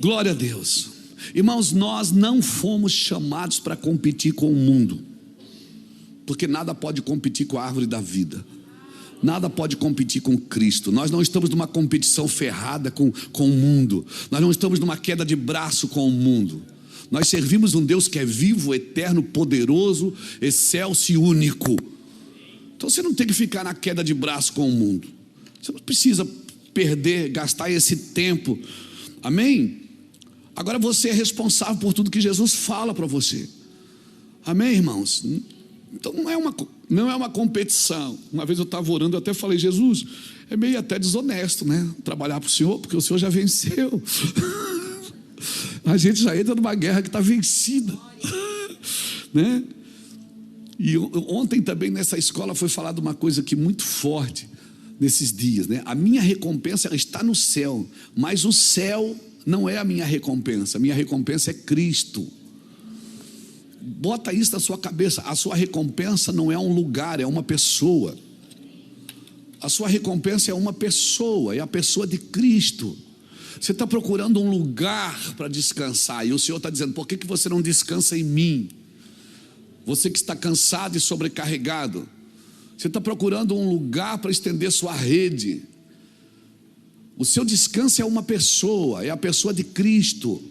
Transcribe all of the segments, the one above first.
Glória a Deus. Irmãos, nós não fomos chamados para competir com o mundo, porque nada pode competir com a árvore da vida, nada pode competir com Cristo. Nós não estamos numa competição ferrada com o mundo, nós não estamos numa queda de braço com o mundo. Nós servimos um Deus que é vivo, eterno, poderoso, excelso e único. Então você não tem que ficar na queda de braço com o mundo. Você não precisa perder, gastar esse tempo. Amém? Agora você é responsável por tudo que Jesus fala para você. Amém, irmãos? Então não é uma competição. Uma vez eu estava orando, eu até falei: Jesus, é meio até desonesto, né? Trabalhar para o Senhor, porque o Senhor já venceu. A gente já entra numa guerra que está vencida, né? E ontem também nessa escola foi falado uma coisa aqui muito forte nesses dias, né? A minha recompensa, ela está no céu, mas o céu não é a minha recompensa é Cristo. Bota isso na sua cabeça. A sua recompensa não é um lugar, é uma pessoa. A sua recompensa é uma pessoa, é a pessoa de Cristo. Você está procurando um lugar para descansar, e o Senhor está dizendo: por que você não descansa em mim? Você que está cansado e sobrecarregado, você está procurando um lugar para estender sua rede. O seu descanso é uma pessoa, é a pessoa de Cristo.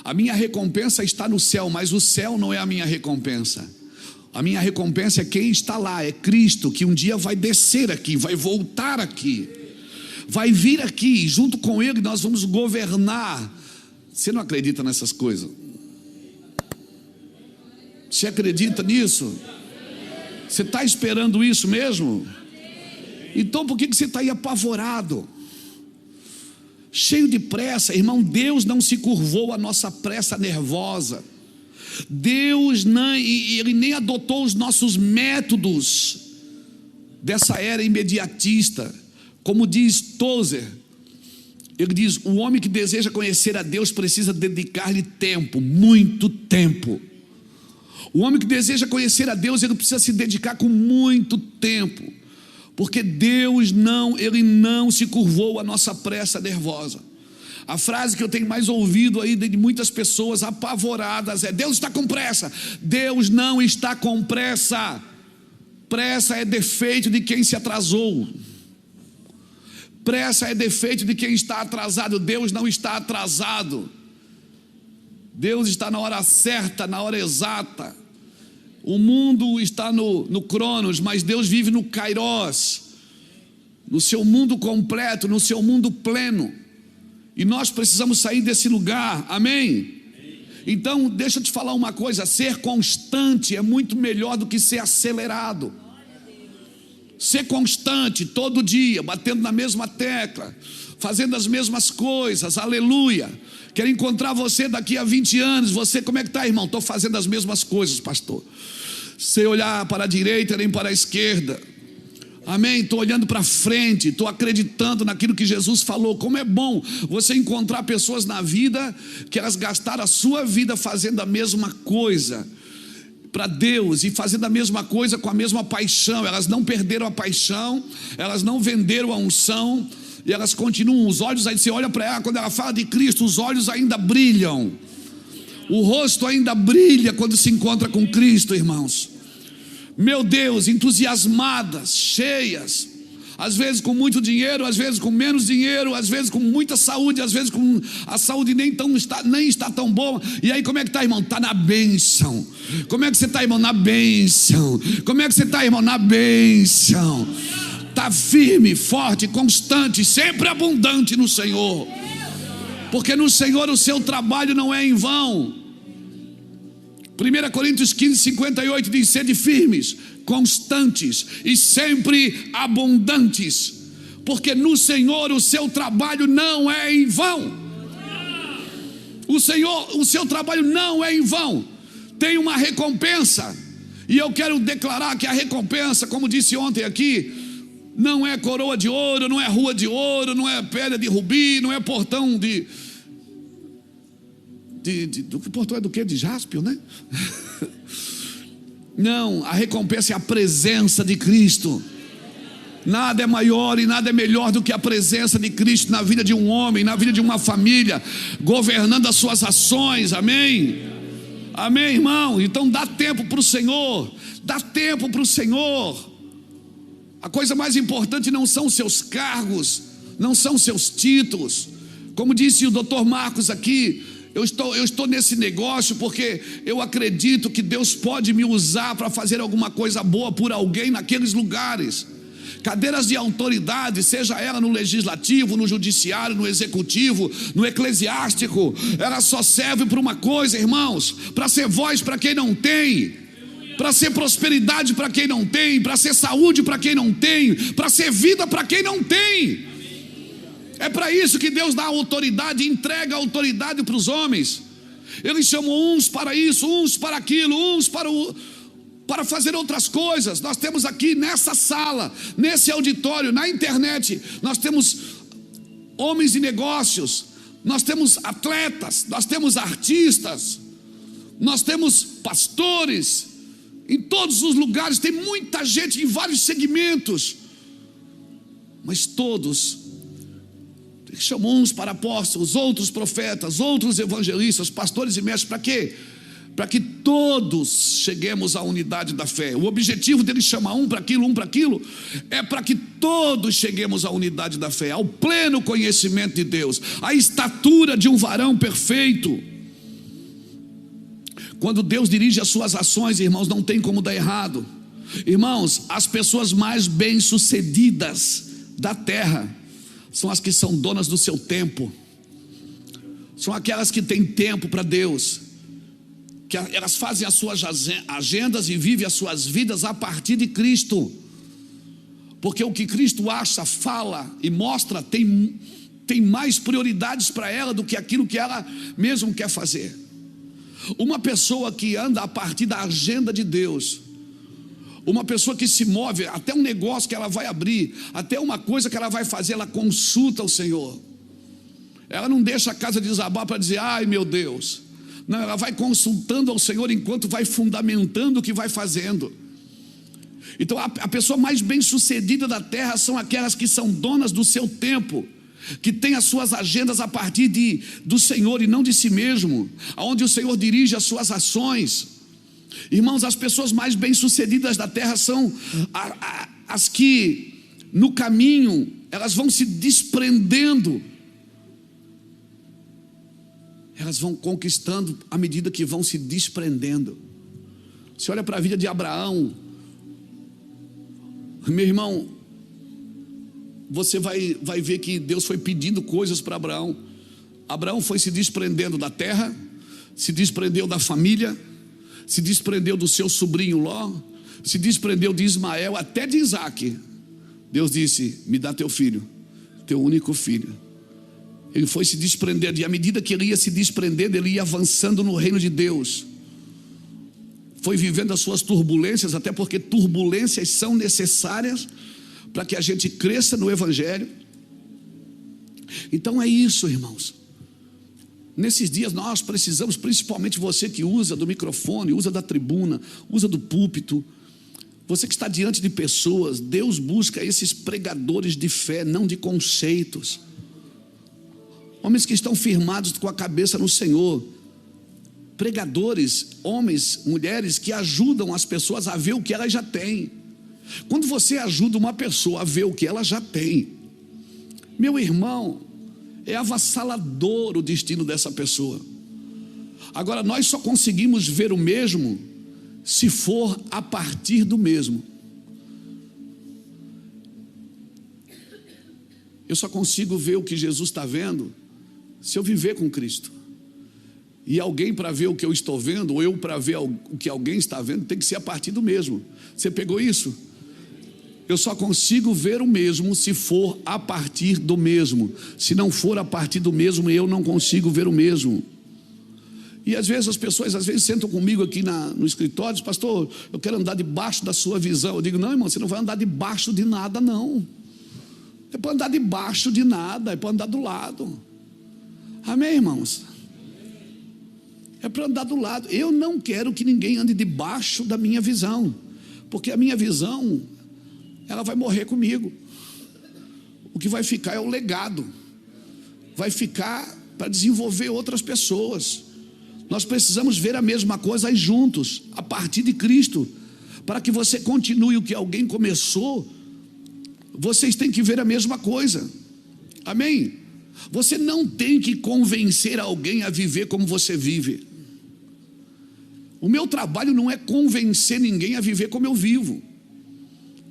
A minha recompensa está no céu, mas o céu não é a minha recompensa. A minha recompensa é quem está lá, é Cristo, que um dia vai descer aqui, vai voltar aqui, vai vir aqui, junto com Ele nós vamos governar. Você não acredita nessas coisas? Você acredita nisso? Você está esperando isso mesmo? Então por que você está aí apavorado? Cheio de pressa, irmão. Deus não se curvou à nossa pressa nervosa. Deus não, Ele nem adotou os nossos métodos dessa era imediatista. Como diz Tozer, ele diz: o homem que deseja conhecer a Deus precisa dedicar-lhe tempo, muito tempo. O homem que deseja conhecer a Deus, ele precisa se dedicar com muito tempo, porque Deus Ele não se curvou à nossa pressa nervosa. A frase que eu tenho mais ouvido aí de muitas pessoas apavoradas é: Deus está com pressa. Deus não está com pressa. Pressa é defeito de quem se atrasou. Pressa é defeito de quem está atrasado. Deus não está atrasado. Deus está na hora certa, na hora exata. O mundo está no Cronos, mas Deus vive no Kairos, no seu mundo completo, no seu mundo pleno. E nós precisamos sair desse lugar, amém? Então deixa eu te falar uma coisa: ser constante é muito melhor do que ser acelerado. Ser constante todo dia, batendo na mesma tecla, fazendo as mesmas coisas, aleluia. Quero encontrar você daqui a 20 anos. Você, como é que está, irmão? Estou fazendo as mesmas coisas, pastor. Sem olhar para a direita nem para a esquerda. Amém? Estou olhando para frente, estou acreditando naquilo que Jesus falou. Como é bom você encontrar pessoas na vida que elas gastaram a sua vida fazendo a mesma coisa para Deus, e fazendo a mesma coisa com a mesma paixão. Elas não perderam a paixão, elas não venderam a unção, e elas continuam. Os olhos, aí você olha para ela, quando ela fala de Cristo, os olhos ainda brilham, o rosto ainda brilha quando se encontra com Cristo, irmãos. Meu Deus, entusiasmadas, cheias, às vezes com muito dinheiro, às vezes com menos dinheiro, às vezes com muita saúde, às vezes com a saúde nem está tão boa. E aí como é que está, irmão? Está na bênção. Como é que você está, irmão? Na bênção. Como é que você está, irmão? Na bênção. Está firme, forte, constante, sempre abundante no Senhor, porque no Senhor o seu trabalho não é em vão. 1 Coríntios 15:58 diz: sede firmes, constantes e sempre abundantes, porque no Senhor o seu trabalho não é em vão. O seu trabalho não é em vão. Tem uma recompensa, e eu quero declarar que a recompensa, como disse ontem aqui, não é coroa de ouro, não é rua de ouro, não é pedra de rubi, não é portão do portão é do que? De jáspio, né? Não, a recompensa é a presença de Cristo. Nada é maior e nada é melhor do que a presença de Cristo na vida de um homem, na vida de uma família, governando as suas ações. Amém? Amém, irmão? Então dá tempo para o Senhor. Dá tempo para o Senhor. A coisa mais importante não são os seus cargos, não são os seus títulos. Como disse o Dr. Marcos aqui, eu estou nesse negócio porque eu acredito que Deus pode me usar para fazer alguma coisa boa por alguém naqueles lugares. Cadeiras de autoridade, seja ela no legislativo, no judiciário, no executivo, no eclesiástico, ela só serve para uma coisa, irmãos: para ser voz para quem não tem, para ser prosperidade para quem não tem, para ser saúde para quem não tem, para ser vida para quem não tem. É para isso que Deus dá autoridade, entrega a autoridade para os homens. Ele chamou uns para isso, uns para aquilo, uns para fazer outras coisas. Nós temos aqui nessa sala, nesse auditório, na internet, nós temos homens de negócios, nós temos atletas, nós temos artistas, nós temos pastores. Em todos os lugares tem muita gente em vários segmentos, mas todos chamou uns para apóstolos, outros profetas, outros evangelistas, pastores e mestres. Para quê? Para que todos cheguemos à unidade da fé. O objetivo dele chamar um para aquilo, é para que todos cheguemos à unidade da fé, ao pleno conhecimento de Deus, à estatura de um varão perfeito. Quando Deus dirige as suas ações, irmãos, não tem como dar errado. Irmãos, as pessoas mais bem-sucedidas da terra são as que são donas do seu tempo, são aquelas que têm tempo para Deus, que elas fazem as suas agendas e vivem as suas vidas a partir de Cristo, porque o que Cristo acha, fala e mostra tem mais prioridades para ela do que aquilo que ela mesmo quer fazer. Uma pessoa que anda a partir da agenda de Deus, uma pessoa que se move, até um negócio que ela vai abrir, até uma coisa que ela vai fazer, ela consulta o Senhor. Ela não deixa a casa desabar para dizer: ai meu Deus. Não, ela vai consultando ao Senhor enquanto vai fundamentando o que vai fazendo. Então a pessoa mais bem sucedida da terra são aquelas que são donas do seu tempo, que tem as suas agendas a partir do Senhor e não de si mesmo, aonde o Senhor dirige as suas ações. Irmãos, as pessoas mais bem-sucedidas da terra são as que no caminho elas vão se desprendendo, elas vão conquistando à medida que vão se desprendendo. Você olha para a vida de Abraão, meu irmão, você vai ver que Deus foi pedindo coisas para Abraão. Abraão foi se desprendendo da terra, se desprendeu da família, se desprendeu do seu sobrinho Ló, se desprendeu de Ismael, até de Isaac. Deus disse: me dá teu filho, teu único filho. Ele foi se desprender, e à medida que ele ia se desprendendo, ele ia avançando no reino de Deus, foi vivendo as suas turbulências, até porque turbulências são necessárias para que a gente cresça no Evangelho. Então é isso, irmãos. Nesses dias nós precisamos, principalmente você que usa do microfone, usa da tribuna, usa do púlpito, você que está diante de pessoas, Deus busca esses pregadores de fé, não de conceitos, homens que estão firmados com a cabeça no Senhor, pregadores, homens, mulheres que ajudam as pessoas a ver o que elas já têm. Quando você ajuda uma pessoa a ver o que ela já tem, meu irmão, é avassalador o destino dessa pessoa. Agora, nós só conseguimos ver o mesmo se for a partir do mesmo. Eu só consigo ver o que Jesus está vendo se eu viver com Cristo. E alguém para ver o que eu estou vendo, ou eu para ver o que alguém está vendo, tem que ser a partir do mesmo. Você pegou isso? Eu só consigo ver o mesmo se for a partir do mesmo. Se não for a partir do mesmo, eu não consigo ver o mesmo. E às vezes as pessoas sentam comigo aqui no escritório e dizem: pastor, eu quero andar debaixo da sua visão. Eu digo: não, irmão, você não vai andar debaixo de nada, não. É para andar debaixo de nada, é para andar do lado. Amém, irmãos? É para andar do lado. Eu não quero que ninguém ande debaixo da minha visão, porque a minha visão ela vai morrer comigo. O que vai ficar é o legado, vai ficar para desenvolver outras pessoas. Nós precisamos ver a mesma coisa aí juntos, a partir de Cristo, para que você continue o que alguém começou. Vocês têm que ver a mesma coisa, amém? Você não tem que convencer alguém a viver como você vive. O meu trabalho não é convencer ninguém a viver como eu vivo,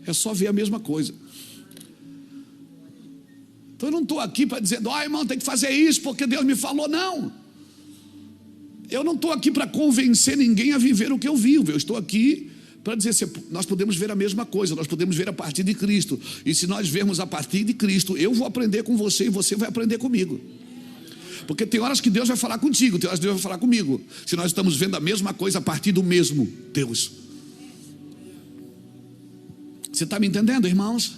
é só ver a mesma coisa. Então eu não estou aqui para dizer, irmão, tem que fazer isso porque Deus me falou, não. Eu não estou aqui para convencer ninguém a viver o que eu vivo. Eu estou aqui para dizer, nós podemos ver a mesma coisa, nós podemos ver a partir de Cristo. E se nós vermos a partir de Cristo, eu vou aprender com você e você vai aprender comigo. Porque tem horas que Deus vai falar contigo, tem horas que Deus vai falar comigo. Se nós estamos vendo a mesma coisa a partir do mesmo Deus. Você está me entendendo, irmãos?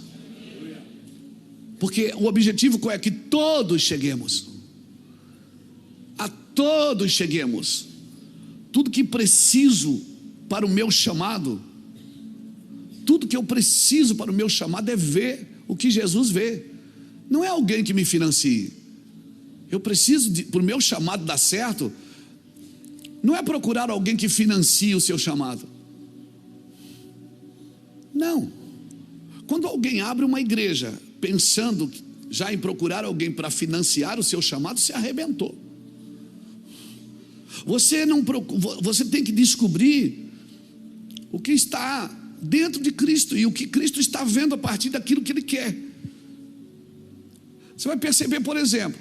Porque o objetivo qual é? Que todos cheguemos. A todos cheguemos. Tudo que preciso para o meu chamado, tudo que eu preciso para o meu chamado é ver o que Jesus vê. Não é alguém que me financie. Eu preciso, para o meu chamado dar certo, não é procurar alguém que financie o seu chamado. Não. Quando alguém abre uma igreja pensando já em procurar alguém para financiar o seu chamado, se arrebentou. Você tem que descobrir o que está dentro de Cristo e o que Cristo está vendo a partir daquilo que Ele quer. Você vai perceber, por exemplo,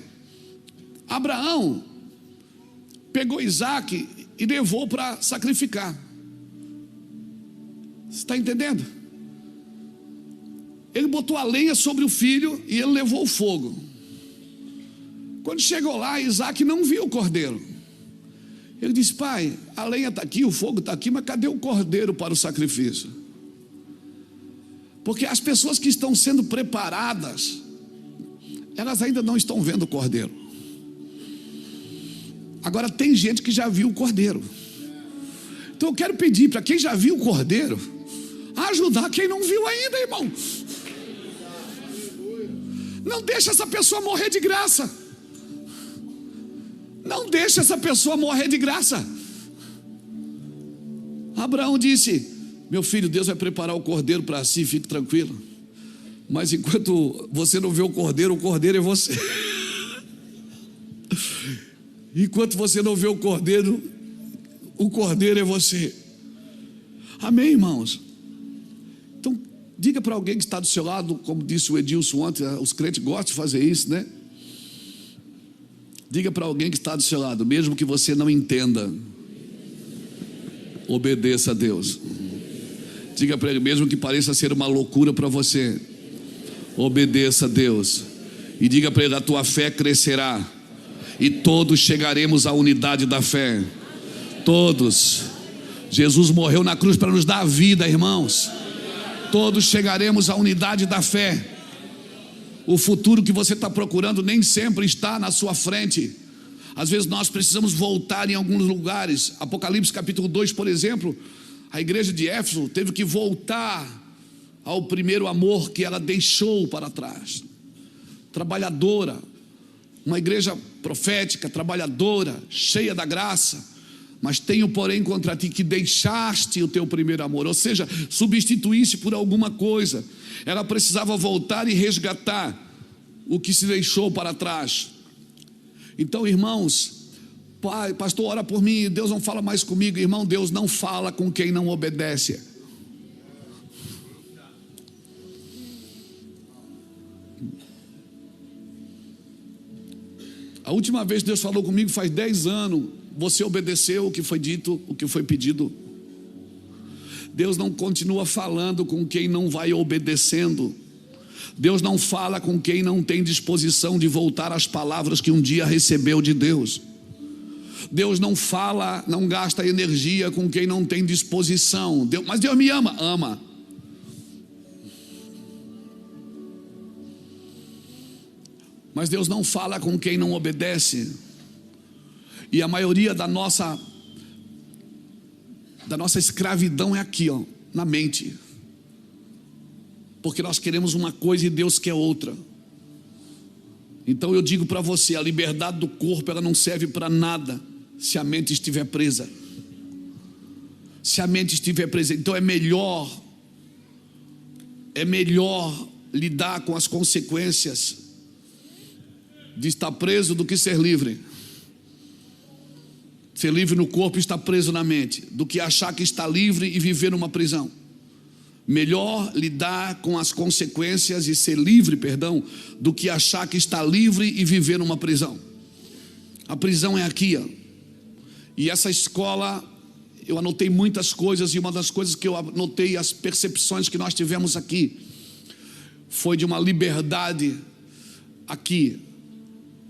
Abraão pegou Isaac e levou para sacrificar. Você está entendendo? Ele botou a lenha sobre o filho e ele levou o fogo. Quando chegou lá, Isaac não viu o cordeiro. Ele disse, pai, a lenha está aqui, o fogo está aqui, mas cadê o cordeiro para o sacrifício? Porque as pessoas que estão sendo preparadas, elas ainda não estão vendo o cordeiro. Agora tem gente que já viu o cordeiro. Então eu quero pedir para quem já viu o cordeiro, ajudar quem não viu ainda, irmão. Não deixa essa pessoa morrer de graça. Não deixa essa pessoa morrer de graça. Abraão disse, meu filho, Deus vai preparar o cordeiro para si, fique tranquilo. Mas enquanto você não vê o cordeiro é você. Enquanto você não vê o cordeiro é você. Amém, irmãos? Então, diga para alguém que está do seu lado, como disse o Edilson ontem, os crentes gostam de fazer isso, né? Diga para alguém que está do seu lado, mesmo que você não entenda, obedeça a Deus. Diga para ele, mesmo que pareça ser uma loucura para você, obedeça a Deus. E diga para ele, a tua fé crescerá e todos chegaremos à unidade da fé. Todos. Jesus morreu na cruz para nos dar a vida, irmãos. Todos chegaremos à unidade da fé. O futuro que você está procurando nem sempre está na sua frente. Às vezes nós precisamos voltar em alguns lugares. Apocalipse capítulo 2, por exemplo, a igreja de Éfeso teve que voltar ao primeiro amor que ela deixou para trás. Trabalhadora, uma igreja profética, trabalhadora, cheia da graça. Mas tenho porém contra ti que deixaste o teu primeiro amor, ou seja, substituísse por alguma coisa. Ela precisava voltar e resgatar o que se deixou para trás. Então, irmãos, pai, pastor, ora por mim, Deus não fala mais comigo. Irmão, Deus não fala com quem não obedece. A última vez que Deus falou comigo faz 10 anos. Você obedeceu o que foi dito, o que foi pedido. Deus não continua falando com quem não vai obedecendo. Deus não fala com quem não tem disposição de voltar às palavras que um dia recebeu de Deus. Deus não fala, não gasta energia com quem não tem disposição. Mas Deus me ama, ama. Mas Deus não fala com quem não obedece. E a maioria da nossa escravidão é aqui, ó, na mente. porque nós queremos uma coisa e Deus quer outra. Então eu digo para você, a liberdade do corpo, ela não serve para nada se a mente estiver presa. Se a mente estiver presa, então é melhor lidar com as consequências de estar preso do que ser livre. Ser livre no corpo e estar preso na mente, do que achar que está livre e viver numa prisão. Melhor lidar com as consequências e ser livre, do que achar que está livre e viver numa prisão. A prisão é aqui, ó. E essa escola, eu anotei muitas coisas, e uma das coisas que eu anotei, as percepções que nós tivemos aqui, foi de uma liberdade aqui.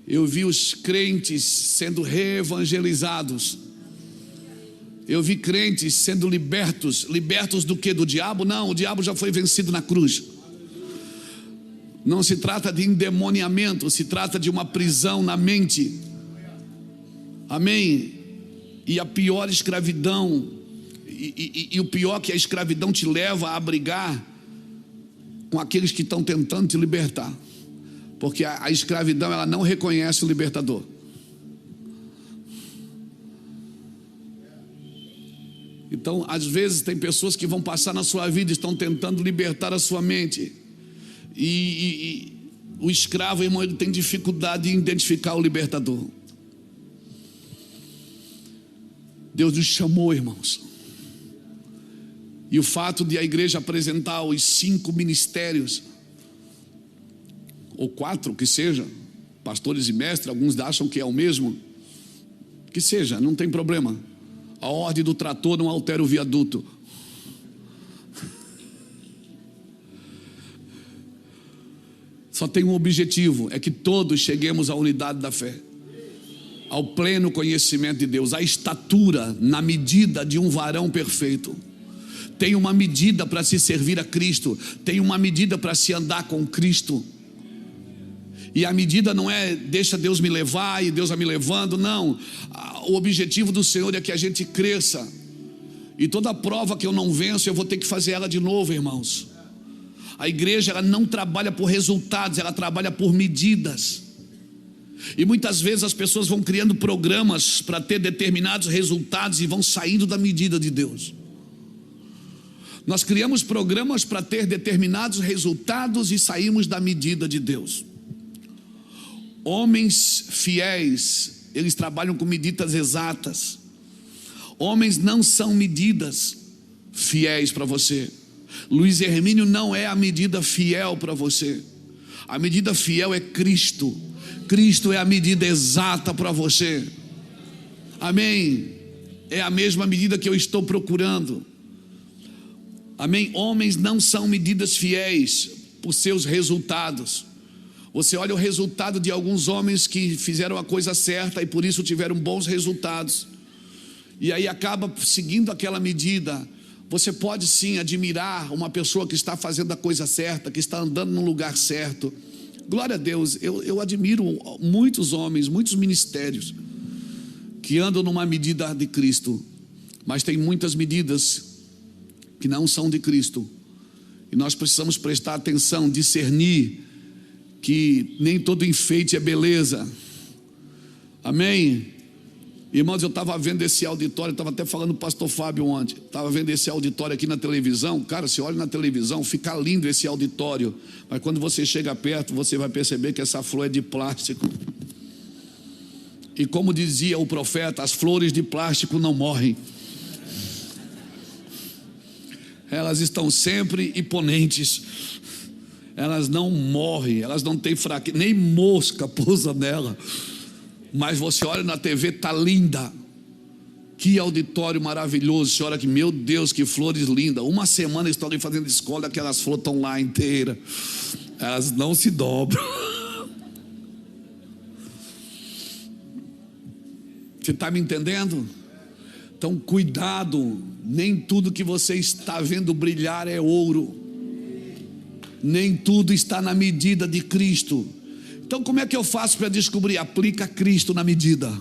Eu vi os crentes sendo reevangelizados. Eu vi crentes sendo libertos. Libertos do que? Do diabo? Não, o diabo já foi vencido na cruz. Não se trata de endemoniamento, se trata de uma prisão na mente. Amém? E a pior escravidão, e o pior que a escravidão te leva a brigar com aqueles que estão tentando te libertar. Porque a escravidão, ela não reconhece o libertador. Então, às vezes tem pessoas que vão passar na sua vida, estão tentando libertar a sua mente. E o escravo, irmão, ele tem dificuldade em identificar o libertador. Deus nos chamou, irmãos. E o fato de a igreja apresentar os 5 ministérios, ou 4 que seja, pastores e mestres, alguns acham que é o mesmo, que seja, não tem problema. A ordem do trator não altera o viaduto. Só tem um objetivo, é que todos cheguemos à unidade da fé, ao pleno conhecimento de Deus, à estatura, na medida de um varão perfeito. Tem uma medida para se servir a Cristo, tem uma medida para se andar com Cristo. E a medida não é deixa Deus me levar e Deus vai me levando, não. O objetivo do Senhor é que a gente cresça. E toda prova que eu não venço, eu vou ter que fazer ela de novo, irmãos. A igreja, ela não trabalha por resultados, ela trabalha por medidas. E muitas vezes as pessoas vão criando programas para ter determinados resultados e vão saindo da medida de Deus. Nós criamos programas para ter determinados resultados e saímos da medida de Deus. Homens fiéis, eles trabalham com medidas exatas. Homens não são medidas fiéis para você. Luiz Hermínio não é a medida fiel para você. A medida fiel é Cristo. Cristo é a medida exata para você. Amém? É a mesma medida que eu estou procurando. Amém? Homens não são medidas fiéis por seus resultados. Você olha o resultado de alguns homens que fizeram a coisa certa e por isso tiveram bons resultados, e aí acaba seguindo aquela medida. Você pode sim admirar uma pessoa que está fazendo a coisa certa, que está andando no lugar certo. Glória a Deus, eu admiro muitos homens, muitos ministérios que andam numa medida de Cristo, mas tem muitas medidas que não são de Cristo, e nós precisamos prestar atenção, discernir que nem todo enfeite é beleza. Amém? Irmãos, eu estava vendo esse auditório, estava até falando com o pastor Fábio ontem, estava vendo esse auditório aqui na televisão. Cara, você olha na televisão, fica lindo esse auditório, mas quando você chega perto, você vai perceber que essa flor é de plástico. E como dizia o profeta, as flores de plástico não morrem. Elas estão sempre imponentes. Elas não morrem, elas não têm fraqueza, nem mosca pousa nela. Mas você olha na TV, está linda. Que auditório maravilhoso. Você olha aqui, meu Deus, que flores lindas. Uma semana estou ali fazendo escola, aquelas flores estão lá inteiras. Elas não se dobram. Você está me entendendo? Então cuidado, nem tudo que você está vendo brilhar é ouro. Nem tudo está na medida de Cristo. Então como é que eu faço para descobrir? Aplica Cristo na medida.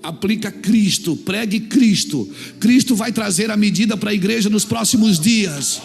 Aplica Cristo, pregue Cristo. Cristo vai trazer a medida para a igreja nos próximos dias.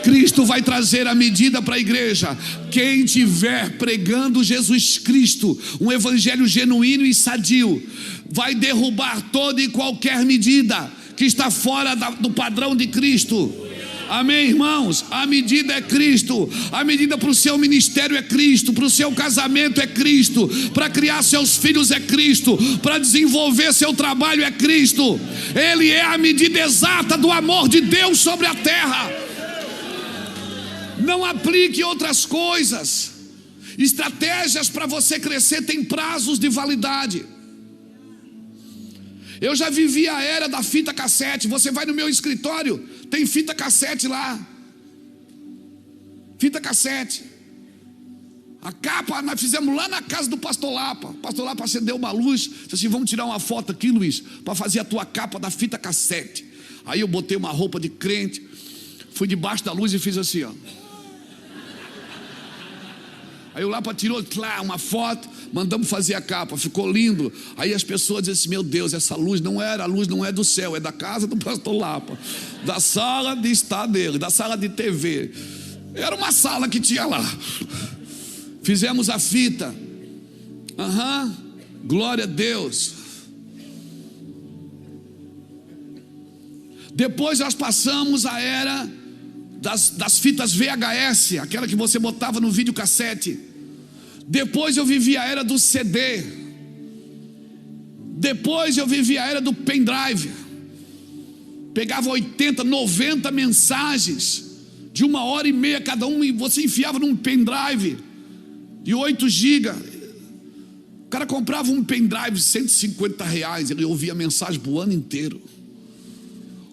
Cristo vai trazer a medida para a igreja. Quem estiver pregando Jesus Cristo, um evangelho genuíno e sadio, vai derrubar toda e qualquer medida que está fora do padrão de Cristo. Amém, irmãos? A medida é Cristo. A medida para o seu ministério é Cristo. Para o seu casamento é Cristo. Para criar seus filhos é Cristo. Para desenvolver seu trabalho é Cristo. Ele é a medida exata do amor de Deus sobre a terra. Não aplique outras coisas. Estratégias para você crescer têm prazos de validade. Eu já vivi a era da fita cassete. Você vai no meu escritório, tem fita cassete lá. Fita cassete. A capa nós fizemos lá na casa do pastor Lapa. O pastor Lapa acendeu uma luz, disse assim: vamos tirar uma foto aqui, Luiz, para fazer a tua capa da fita cassete. Aí eu botei uma roupa de crente, fui debaixo da luz e fiz assim, ó. Aí o Lapa tirou uma foto, mandamos fazer a capa, ficou lindo. Aí as pessoas dizem assim: meu Deus, essa luz não é do céu, é da casa do pastor Lapa, da sala de estar dele, da sala de TV. Era uma sala que tinha lá. Fizemos a fita. Glória a Deus. Depois nós passamos a era das fitas VHS, aquela que você botava no videocassete. Depois eu vivi a era do CD. Depois eu vivi a era do pendrive. Pegava 80, 90 mensagens de 1h30 cada um, e você enfiava num pendrive de 8 GB. O cara comprava um pendrive de R$150, ele ouvia a mensagem pro ano inteiro.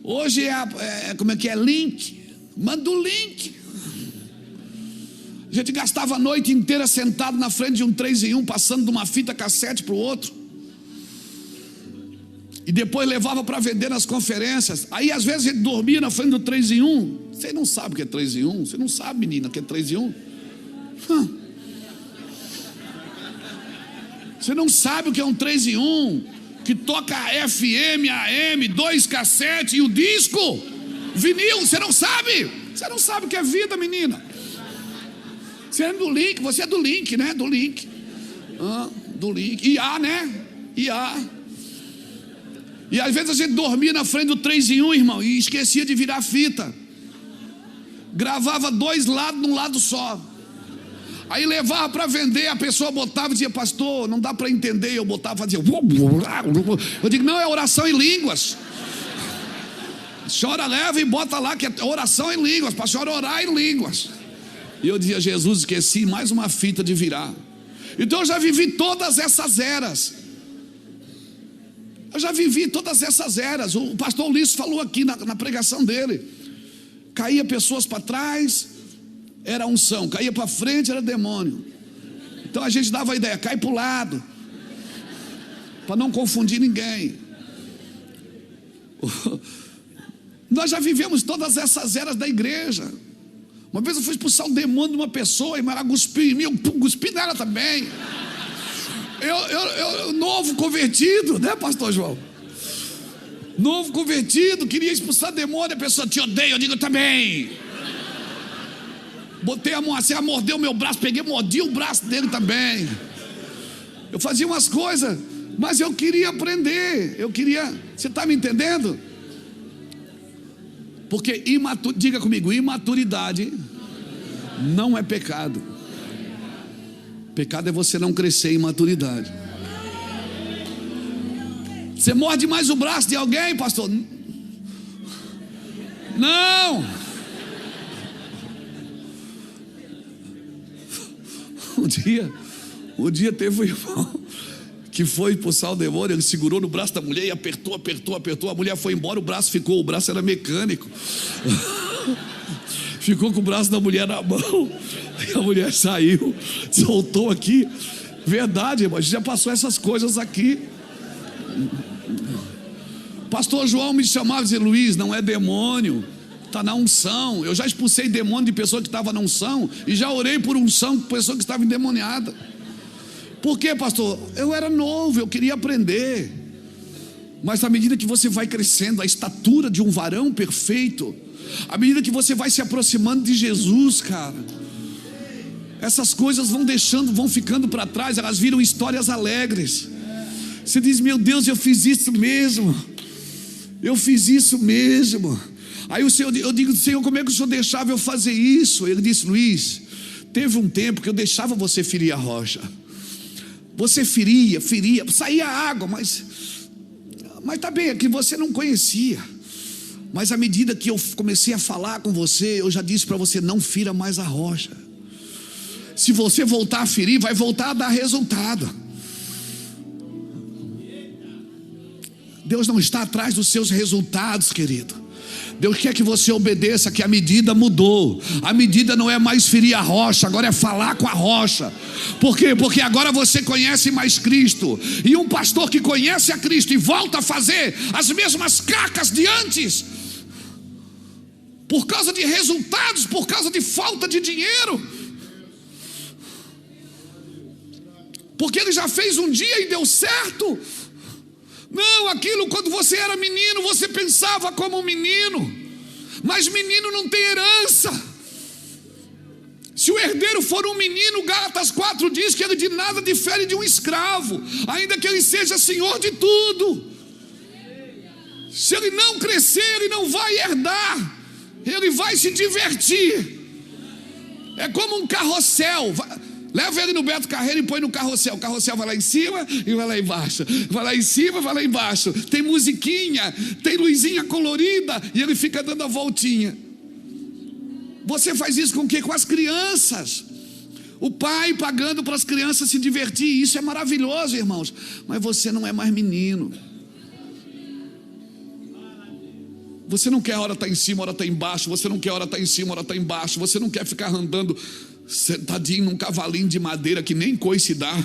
Hoje é link. Manda o link. A gente gastava a noite inteira sentado na frente de um 3-em-1, passando de uma fita cassete para o outro, e depois levava para vender nas conferências. Aí às vezes a gente dormia na frente do 3-em-1. Você não sabe o que é 3-em-1? Você não sabe, menina, o que é 3-em-1? Você não sabe o que é um 3-em-1? Que toca FM, AM, 2 cassetes e o disco vinil. Você não sabe? Você não sabe o que é vida, menina. Você é do link, você é do link, né? Do link. Do link. IA, né? IA. E às vezes a gente dormia na frente do 3-em-1, irmão, e esquecia de virar fita. Gravava 2 lados num lado só. Aí levava para vender, a pessoa botava e dizia: pastor, não dá para entender. Eu botava e fazia. Eu digo: não, é oração em línguas. A senhora leva e bota lá que é oração em línguas, para a senhora orar em línguas. E eu dizia: Jesus, esqueci mais uma fita de virar. Então eu já vivi todas essas eras. O pastor Ulisses falou aqui na pregação dele. Caía pessoas para trás, era unção. Caía para frente, era demônio. Então a gente dava a ideia: cai para o lado, para não confundir ninguém. Nós já vivemos todas essas eras da igreja. Uma vez eu fui expulsar o demônio de uma pessoa, e ela cuspiu em mim, eu cuspi nela também. Eu novo convertido, né, pastor João? Novo convertido, queria expulsar demônio, a pessoa: te odeio. Eu digo: eu também. Botei a mão assim, ela mordeu o meu braço, peguei, mordi o braço dele também. Eu fazia umas coisas, mas eu queria aprender. Você está me entendendo? Porque diga comigo: imaturidade não é pecado. Pecado é você não crescer em maturidade. Você morde mais o braço de alguém, pastor? Não. Um dia teve um irmão que foi expulsar o demônio. Ele segurou no braço da mulher e apertou. A mulher foi embora, o braço era mecânico. Ficou com o braço da mulher na mão. Aí a mulher saiu, soltou aqui. Verdade, irmão, a gente já passou essas coisas aqui. Pastor João me chamava e dizia: Luiz, não é demônio, está na unção. Eu já expulsei demônio de pessoa que estava na unção, e já orei por unção de pessoa que estava endemoniada. Por quê, pastor? Eu era novo, eu queria aprender. Mas à medida que você vai crescendo, a estatura de um varão perfeito, à medida que você vai se aproximando de Jesus, cara, essas coisas vão ficando para trás, elas viram histórias alegres. Você diz: meu Deus, eu fiz isso mesmo. Aí eu digo: Senhor, como é que o Senhor deixava eu fazer isso? Ele disse: Luiz, teve um tempo que eu deixava você ferir a rocha. Você feria, saía água, mas tá bem, é que você não conhecia. Mas à medida que eu comecei a falar com você, eu já disse para você: não fira mais a rocha. Se você voltar a ferir, vai voltar a dar resultado. Deus não está atrás dos seus resultados, querido. Deus quer que você obedeça, que a medida mudou. A medida não é mais ferir a rocha, agora é falar com a rocha. Por quê? Porque agora você conhece mais Cristo. E um pastor que conhece a Cristo e volta a fazer as mesmas cacas de antes, por causa de resultados, por causa de falta de dinheiro, porque ele já fez um dia e deu certo. Não, aquilo quando você era menino, você pensava como um menino, mas menino não tem herança. Se o herdeiro for um menino, Gálatas 4 diz que ele de nada difere de um escravo, ainda que ele seja senhor de tudo. Se ele não crescer, ele não vai herdar, ele vai se divertir. É como um carrossel. Leva ele no Beto Carreiro e põe no carrossel. O carrossel vai lá em cima e vai lá embaixo. Vai lá em cima, vai lá embaixo. Tem musiquinha, tem luzinha colorida, e ele fica dando a voltinha. Você faz isso com o quê? Com as crianças. O pai pagando para as crianças se divertir. Isso é maravilhoso, irmãos. Mas você não é mais menino. Você não quer hora estar em cima, hora estar embaixo. Você não quer hora estar em cima, hora estar embaixo. Você não quer ficar andando sentadinho num cavalinho de madeira que nem coice dá.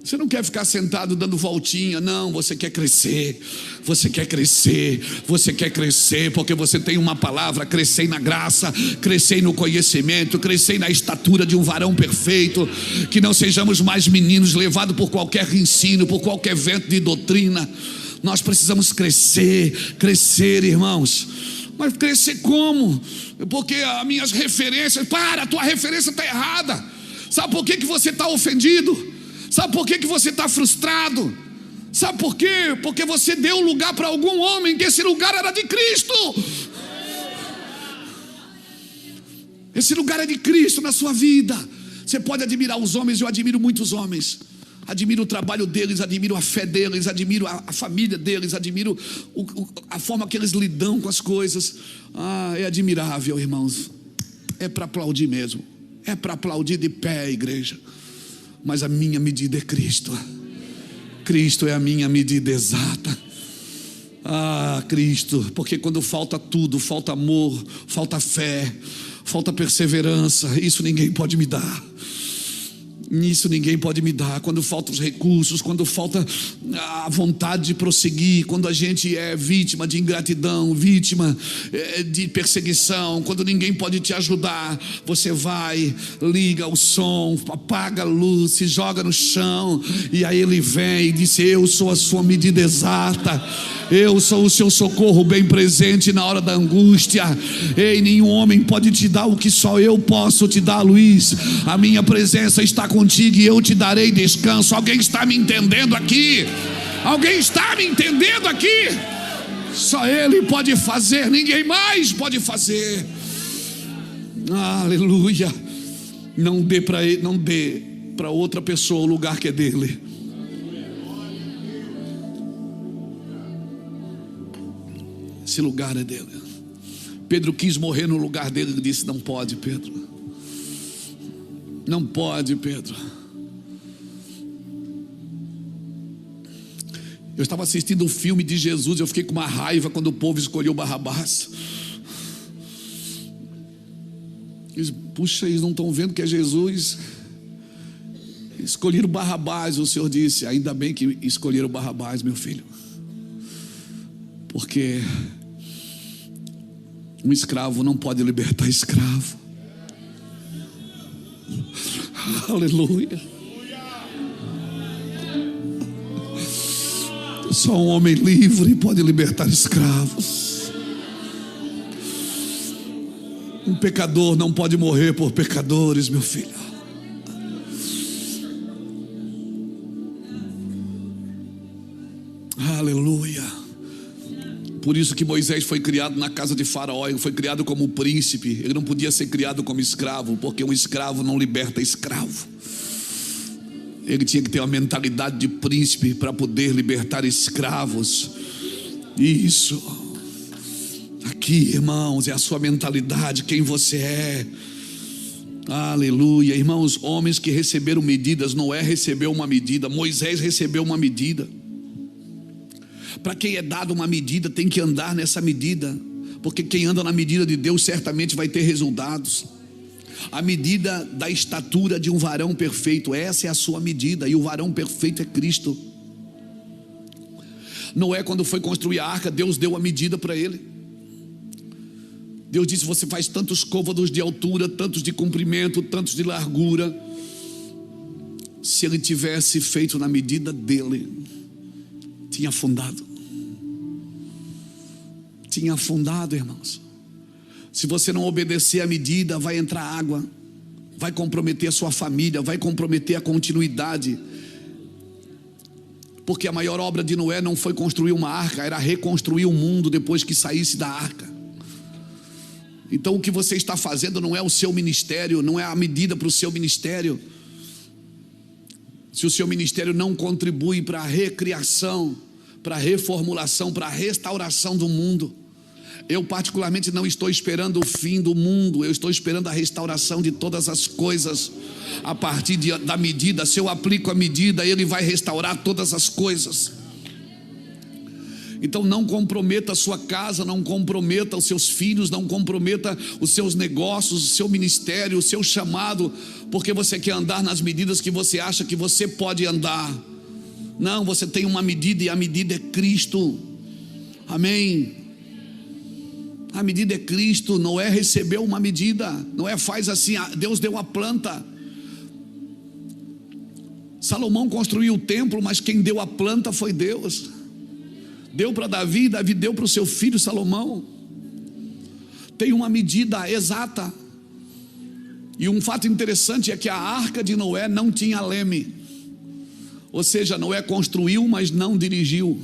Você não quer ficar sentado dando voltinha. Não, você quer crescer. Você quer crescer. Você quer crescer porque você tem uma palavra: crescer na graça, crescer no conhecimento, crescer na estatura de um varão perfeito. Que não sejamos mais meninos levados por qualquer ensino, por qualquer vento de doutrina. Nós precisamos crescer, irmãos. Mas crescer como? Porque as minhas referências... a tua referência está errada. Sabe por que você está ofendido? Sabe por que você está frustrado? Sabe por quê? Porque você deu lugar para algum homem, que esse lugar era de Cristo. Esse lugar é de Cristo na sua vida. Você pode admirar os homens, eu admiro muitos homens. Admiro o trabalho deles, admiro a fé deles, admiro a família deles, admiro a forma que eles lidam com as coisas. É admirável, irmãos. É para aplaudir mesmo. É para aplaudir de pé, igreja. Mas a minha medida é Cristo. Cristo é a minha medida exata. Cristo. Porque quando falta tudo, falta amor, falta fé, falta perseverança, isso ninguém pode me dar. Isso ninguém pode me dar. Quando faltam os recursos, quando falta a vontade de prosseguir, quando a gente é vítima de ingratidão, vítima de perseguição, quando ninguém pode te ajudar, você vai, liga o som, apaga a luz, se joga no chão, e aí ele vem e diz: eu sou a sua medida exata, eu sou o seu socorro bem presente na hora da angústia. Ei, nenhum homem pode te dar o que só eu posso te dar, Luiz. A minha presença está contigo e eu te darei descanso. Alguém está me entendendo aqui? Alguém está me entendendo aqui? Só Ele pode fazer, ninguém mais pode fazer. Aleluia. Não dê para ele, não dê para outra pessoa o lugar que é dele. Esse lugar é dele. Pedro quis morrer no lugar dele. Ele disse: não pode, Pedro. Não pode, Pedro. Eu estava assistindo um filme de Jesus. Eu fiquei com uma raiva quando o povo escolheu Barrabás. Puxa, eles não estão vendo que é Jesus. Escolheram Barrabás. O Senhor disse: ainda bem que escolheram Barrabás, meu filho, porque um escravo não pode libertar escravo. Aleluia. Só um homem livre pode libertar escravos. Um pecador não pode morrer por pecadores, meu filho. Aleluia. Por isso que Moisés foi criado na casa de Faraó. Ele foi criado como príncipe. Ele não podia ser criado como escravo, porque um escravo não liberta escravo. Ele tinha que ter uma mentalidade de príncipe para poder libertar escravos. Isso. Aqui, irmãos, é a sua mentalidade, quem você é. Aleluia. Irmãos, homens que receberam medidas. Noé recebeu uma medida, Moisés recebeu uma medida. Para quem é dado uma medida, tem que andar nessa medida, porque quem anda na medida de Deus certamente vai ter resultados. A medida da estatura de um varão perfeito, essa é a sua medida, e o varão perfeito é Cristo. Noé, quando foi construir a arca, Deus deu a medida para ele. Deus disse: você faz tantos côvados de altura, tantos de comprimento, tantos de largura. Se ele tivesse feito na medida dele, tinha afundado. Tinha afundado, irmãos. Se você não obedecer a medida, vai entrar água, vai comprometer a sua família, vai comprometer a continuidade. Porque a maior obra de Noé não foi construir uma arca, era reconstruir o mundo depois que saísse da arca. Então o que você está fazendo não é o seu ministério, não é a medida para o seu ministério. Se o seu ministério não contribui para a recriação, para a reformulação, para a restauração do mundo, eu particularmente não estou esperando o fim do mundo, eu estou esperando a restauração de todas as coisas. A partir da medida, se eu aplico a medida, Ele vai restaurar todas as coisas. Então não comprometa a sua casa, não comprometa os seus filhos, não comprometa os seus negócios, o seu ministério, o seu chamado, porque você quer andar nas medidas que você acha que você pode andar. Não, você tem uma medida, e a medida é Cristo. Amém. A medida é Cristo. Noé recebeu uma medida. Noé faz assim, Deus deu a planta. Salomão construiu o templo, mas quem deu a planta foi Deus. Deu para Davi, Davi deu para o seu filho Salomão. Tem uma medida exata. E um fato interessante é que a arca de Noé não tinha leme. Ou seja, Noé construiu, mas não dirigiu.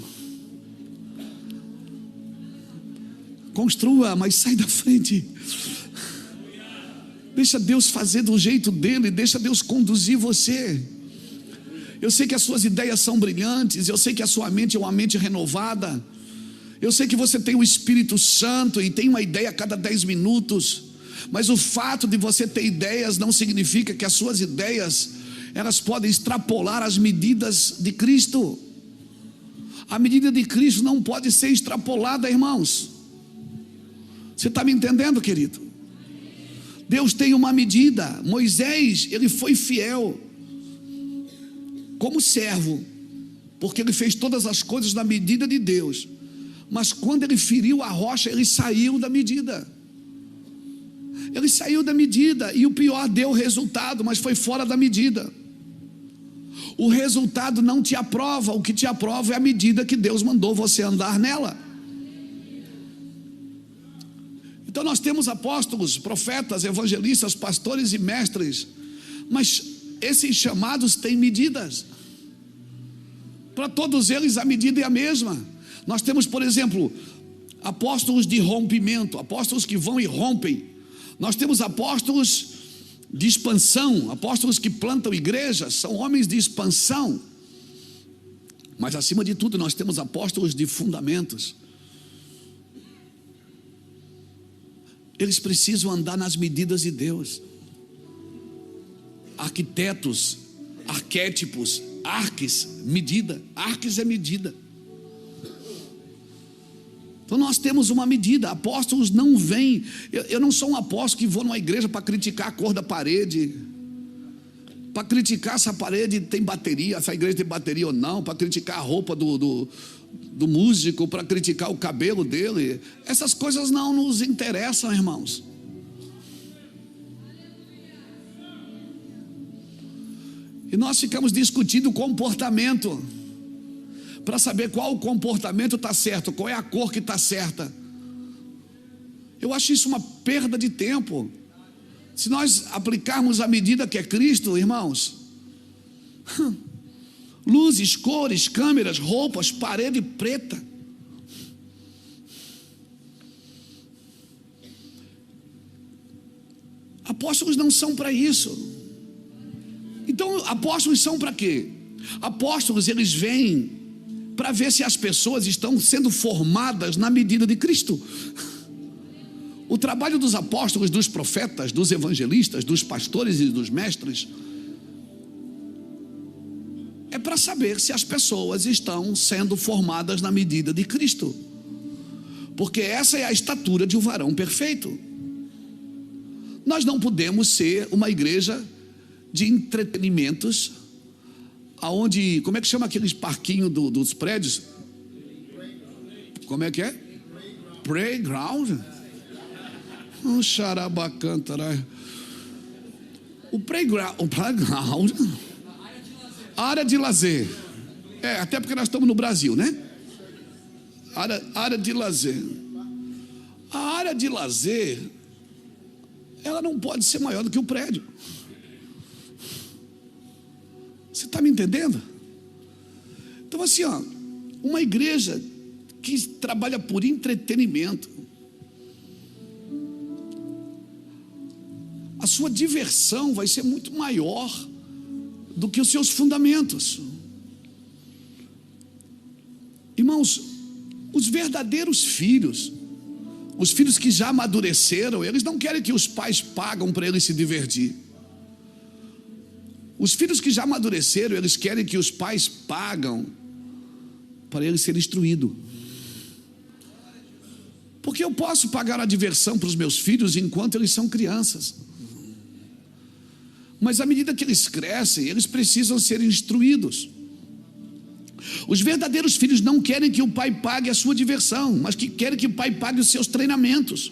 Construa, mas sai da frente. Deixa Deus fazer do jeito dele, deixa Deus conduzir você. Eu sei que as suas ideias são brilhantes, eu sei que a sua mente é uma mente renovada, eu sei que você tem o Espírito Santo e tem uma ideia a cada 10 minutos, mas o fato de você ter ideias não significa que as suas ideias, elas podem extrapolar as medidas de Cristo. A medida de Cristo não pode ser extrapolada, irmãos. Você está me entendendo, querido? Deus tem uma medida. Moisés, ele foi fiel como servo, porque ele fez todas as coisas na medida de Deus. Mas quando ele feriu a rocha, ele saiu da medida. Ele saiu da medida, e o pior, deu resultado, mas foi fora da medida. O resultado não te aprova, o que te aprova é a medida que Deus mandou você andar nela. Então nós temos apóstolos, profetas, evangelistas, pastores e mestres, mas esses chamados têm medidas. Para todos eles a medida é a mesma. Nós temos, por exemplo, apóstolos de rompimento, apóstolos que vão e rompem. Nós temos apóstolos de expansão, apóstolos que plantam igrejas, são homens de expansão. Mas acima de tudo nós temos apóstolos de fundamentos. Eles precisam andar nas medidas de Deus. Arquitetos, arquétipos, arques, medida. Arques é medida. Então nós temos uma medida. Apóstolos não vêm. Eu não sou um apóstolo que vou numa igreja para criticar a cor da parede, para criticar se a parede tem bateria, se a igreja tem bateria ou não, para criticar a roupa do músico, para criticar o cabelo dele. Essas coisas não nos interessam, irmãos. E nós ficamos discutindo comportamento. para saber qual o comportamento está certo, qual é a cor que está certa. Eu acho isso uma perda de tempo. Se nós aplicarmos a medida que é Cristo, irmãos, luzes, cores, câmeras, roupas, parede preta. Apóstolos não são para isso. Então, apóstolos são para quê? Apóstolos, eles vêm para ver se as pessoas estão sendo formadas na medida de Cristo. O trabalho dos apóstolos, dos profetas, dos evangelistas, dos pastores e dos mestres é para saber se as pessoas estão sendo formadas na medida de Cristo, porque essa é a estatura de um varão perfeito. Nós não podemos ser uma igreja de entretenimentos, aonde, como é que chama aqueles parquinhos dos prédios? Como é que é? Playground? Oh, xarabacantara. O playground, a área de lazer. Até porque nós estamos no Brasil, né? Área de lazer. A área de lazer, ela não pode ser maior do que o prédio. Você está me entendendo? Então assim, uma igreja que trabalha por entretenimento, a sua diversão vai ser muito maior do que os seus fundamentos. Irmãos, os verdadeiros filhos, os filhos que já amadureceram, eles não querem que os pais pagam para eles se divertir. Os filhos que já amadureceram, eles querem que os pais pagam para eles serem instruídos. Porque eu posso pagar a diversão para os meus filhos enquanto eles são crianças, mas à medida que eles crescem, eles precisam ser instruídos. Os verdadeiros filhos não querem que o pai pague a sua diversão, mas que querem que o pai pague os seus treinamentos.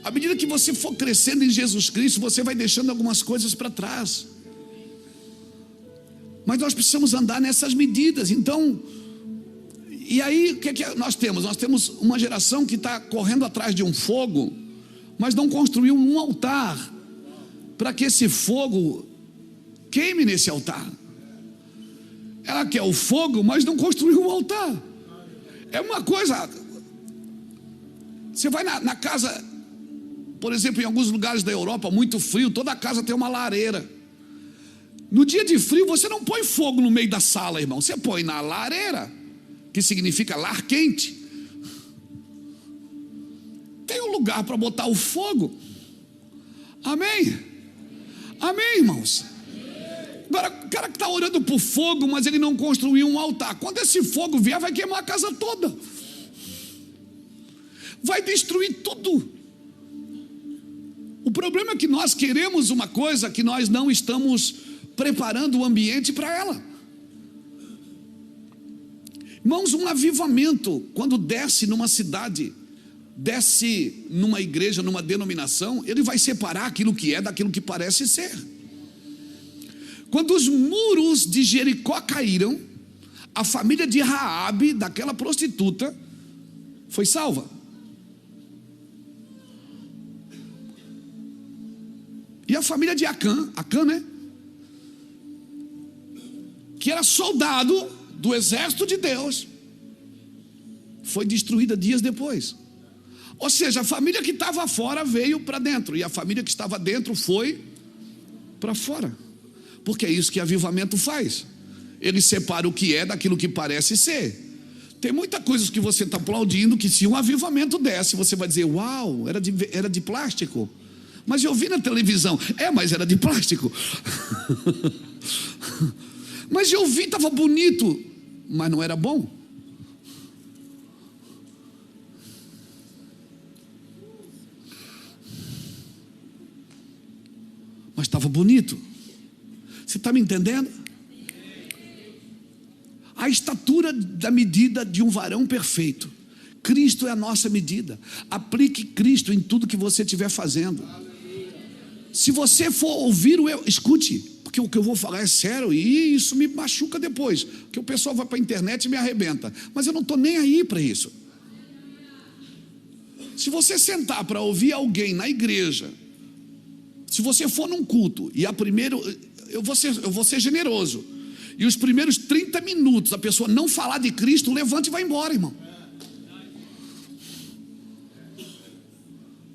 À medida que você for crescendo em Jesus Cristo, você vai deixando algumas coisas para trás. Mas nós precisamos andar nessas medidas. Então, e aí o que nós temos? Nós temos uma geração que está correndo atrás de um fogo, mas não construiu um altar para que esse fogo queime nesse altar. Ela quer o fogo, mas não construiu um altar. É uma coisa. Você vai na casa, por exemplo, em alguns lugares da Europa, muito frio, toda casa tem uma lareira. No dia de frio, você não põe fogo no meio da sala, irmão. Você põe na lareira, que significa lar quente. Tem um lugar para botar o fogo. Amém? Amém, irmãos? Agora, o cara que está orando por fogo, mas ele não construiu um altar. Quando esse fogo vier, vai queimar a casa toda. Vai destruir tudo. O problema é que nós queremos uma coisa que nós não estamos preparando o ambiente para ela. Irmãos, um avivamento, quando desce numa cidade, desce numa igreja, numa denominação, ele vai separar aquilo que é daquilo que parece ser. Quando os muros de Jericó caíram, a família de Raabe, daquela prostituta, foi salva. E a família de Acã, né? Que era soldado do exército de Deus, foi destruída dias depois. Ou seja, a família que estava fora veio para dentro, e a família que estava dentro foi para fora. Porque é isso que avivamento faz. Ele separa o que é daquilo que parece ser. Tem muita coisa que você está aplaudindo, que se um avivamento desce, você vai dizer, uau, era de plástico. Mas eu vi na televisão, mas era de plástico. Mas eu vi, estava bonito, mas não era bom. Mas estava bonito. Você está me entendendo? A estatura da medida de um varão perfeito. Cristo é a nossa medida. Aplique Cristo em tudo que você estiver fazendo. Se você for ouvir escute, porque o que eu vou falar é sério e isso me machuca depois, porque o pessoal vai para a internet e me arrebenta, mas eu não estou nem aí para isso. Se você sentar para ouvir alguém na igreja, se você for num culto e eu vou ser generoso, e os primeiros 30 minutos a pessoa não falar de Cristo, levante e vai embora, irmão.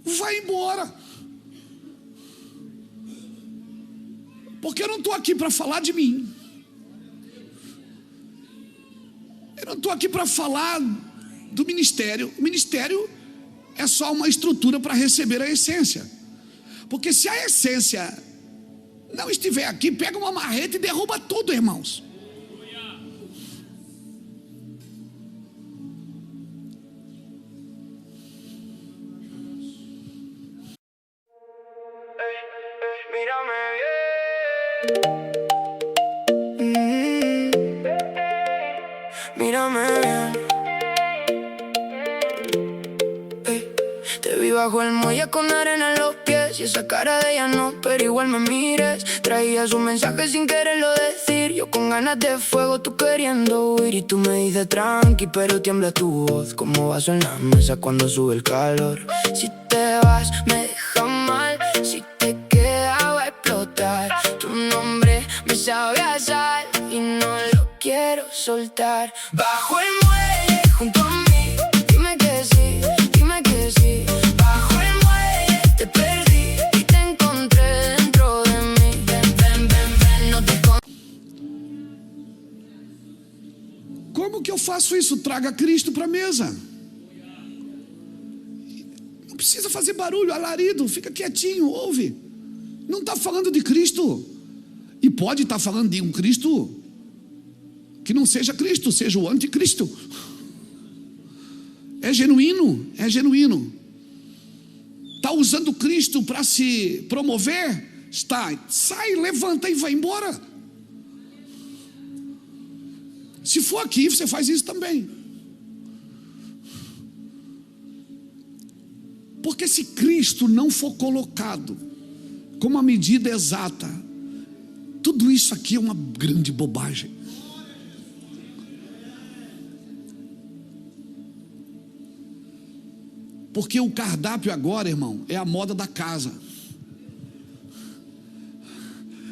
Vai embora. Porque eu não estou aqui para falar de mim. Eu não estou aqui para falar do ministério. O ministério é só uma estrutura para receber a essência. Porque se a essência não estiver aqui, pega uma marreta e derruba tudo, irmãos. Mírame bien. Te vi bajo el muelle con arena en los pies y esa cara de ella no, pero igual me mires. Traías un mensaje sin quererlo decir, yo con ganas de fuego, tú queriendo huir. Y tú me dices tranqui, pero tiembla tu voz como vaso en la mesa cuando sube el calor. Si te vas me deja mal, si te quedas va a explotar. Tu nombre me sabe a sal y no lo quiero soltar. Bajo el muelle junto a mí, dime que sí, dime que sí. Bajo el muelle te perdí y te encontré dentro de mí. Ven, ven, ven, ven, no te Como que eu faço isso? Traga Cristo para a mesa. Não precisa fazer barulho, alarido, fica quietinho, ouve. Não está falando de Cristo. E pode estar falando de um Cristo que não seja Cristo, seja o anticristo. É genuíno, é genuíno. Está usando Cristo para se promover? Está. Sai, levanta e vai embora. Se for aqui, você faz isso também. Porque se Cristo não for colocado como a medida exata, tudo isso aqui é uma grande bobagem. Porque o cardápio agora, irmão, é a moda da casa.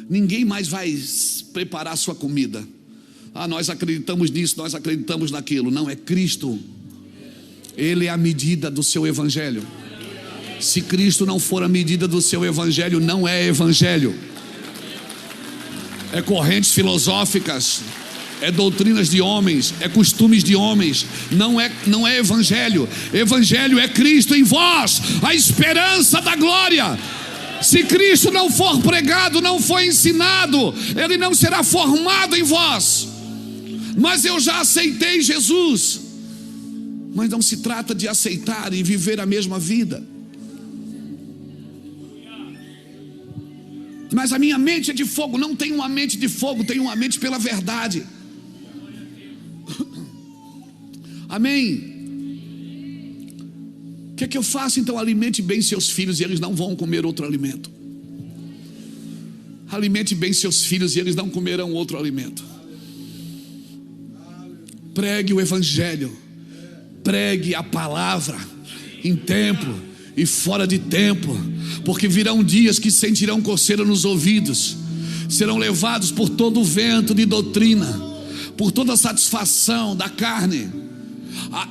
Ninguém mais vai preparar a sua comida. Ah, nós acreditamos nisso, nós acreditamos naquilo. Não, é Cristo. Ele é a medida do seu evangelho. Se Cristo não for a medida do seu evangelho, não é evangelho. É correntes filosóficas, é doutrinas de homens, é costumes de homens. Não é evangelho. Evangelho é Cristo em vós, a esperança da glória. Se Cristo não for pregado, não for ensinado, ele não será formado em vós. Mas eu já aceitei Jesus. Mas não se trata de aceitar e viver a mesma vida. Mas a minha mente é de fogo. Não tenho uma mente de fogo, tenho uma mente pela verdade. Amém. O que é que eu faço então? Alimente bem seus filhos e eles não vão comer outro alimento. Alimente bem seus filhos e eles não comerão outro alimento. Pregue o evangelho. Pregue a palavra em tempo e fora de tempo, porque virão dias que sentirão coceira nos ouvidos, serão levados por todo o vento de doutrina, por toda a satisfação da carne.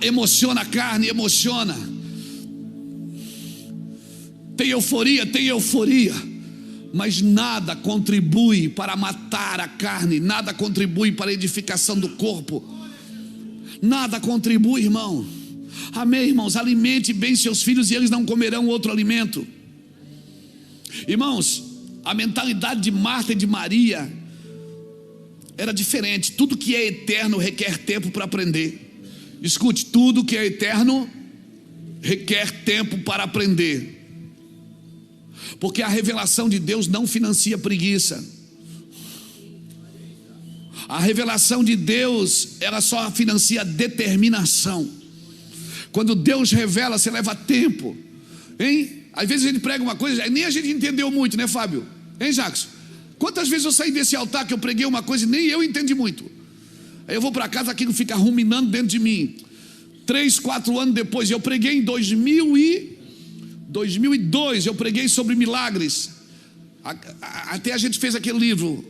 Emociona a carne, emociona. Tem euforia, mas nada contribui para matar a carne, nada contribui para a edificação do corpo, nada contribui, irmão. Amém, irmãos? Alimente bem seus filhos e eles não comerão outro alimento. Irmãos, a mentalidade de Marta e de Maria era diferente. Tudo que é eterno requer tempo para aprender. Escute, tudo que é eterno requer tempo para aprender. Porque a revelação de Deus não financia preguiça. A revelação de Deus, ela só financia determinação. Quando Deus revela, você leva tempo, hein? Às vezes a gente prega uma coisa, nem a gente entendeu muito, né, Fábio? Hein, Jackson? Quantas vezes eu saí desse altar que eu preguei uma coisa e nem eu entendi muito. Aí eu vou para casa, aquilo fica ruminando dentro de mim. 3, 4 anos depois, eu preguei em 2002, eu preguei sobre milagres. Até a gente fez aquele livro,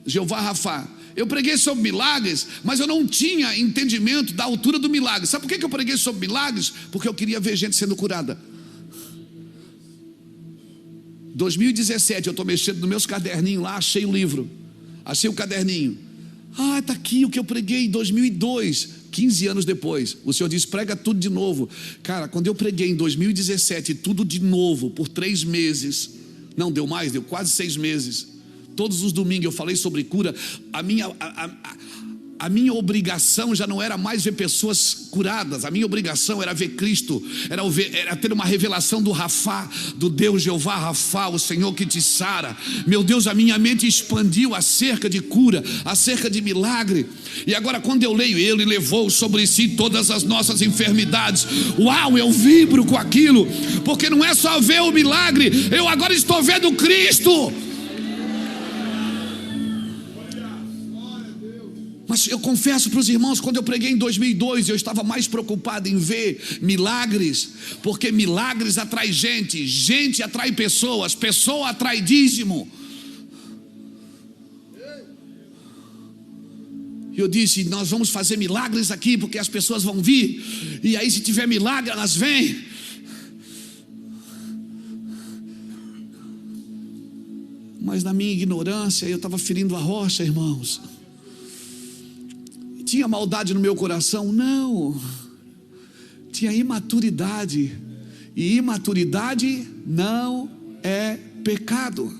Jeová Rafá. Eu preguei sobre milagres, mas eu não tinha entendimento da altura do milagre. Sabe por que eu preguei sobre milagres? Porque eu queria ver gente sendo curada. 2017, eu estou mexendo nos meus caderninhos lá, achei o livro, achei o caderninho. Está aqui o que eu preguei em 2002, 15 anos depois. O Senhor disse, prega tudo de novo. Cara, quando eu preguei em 2017, tudo de novo, por 3 meses, não, deu mais, deu quase 6 meses. Todos os domingos eu falei sobre cura. A minha obrigação já não era mais ver pessoas curadas. A minha obrigação era ver Cristo, era ter uma revelação do Rafá, do Deus Jeová Rafá, o Senhor que te sara. Meu Deus, a minha mente expandiu acerca de cura, acerca de milagre. E agora quando eu leio, Ele levou sobre si todas as nossas enfermidades. Uau, eu vibro com aquilo, porque não é só ver o milagre, eu agora estou vendo Cristo. Mas eu confesso para os irmãos, quando eu preguei em 2002, eu estava mais preocupado em ver milagres, porque milagres atrai gente, gente atrai pessoas, pessoa atrai dízimo. E eu disse, nós vamos fazer milagres aqui, porque as pessoas vão vir, e aí se tiver milagre, elas vêm. Mas na minha ignorância, eu estava ferindo a rocha, irmãos. Tinha maldade no meu coração? Não. Tinha imaturidade. E imaturidade não é pecado.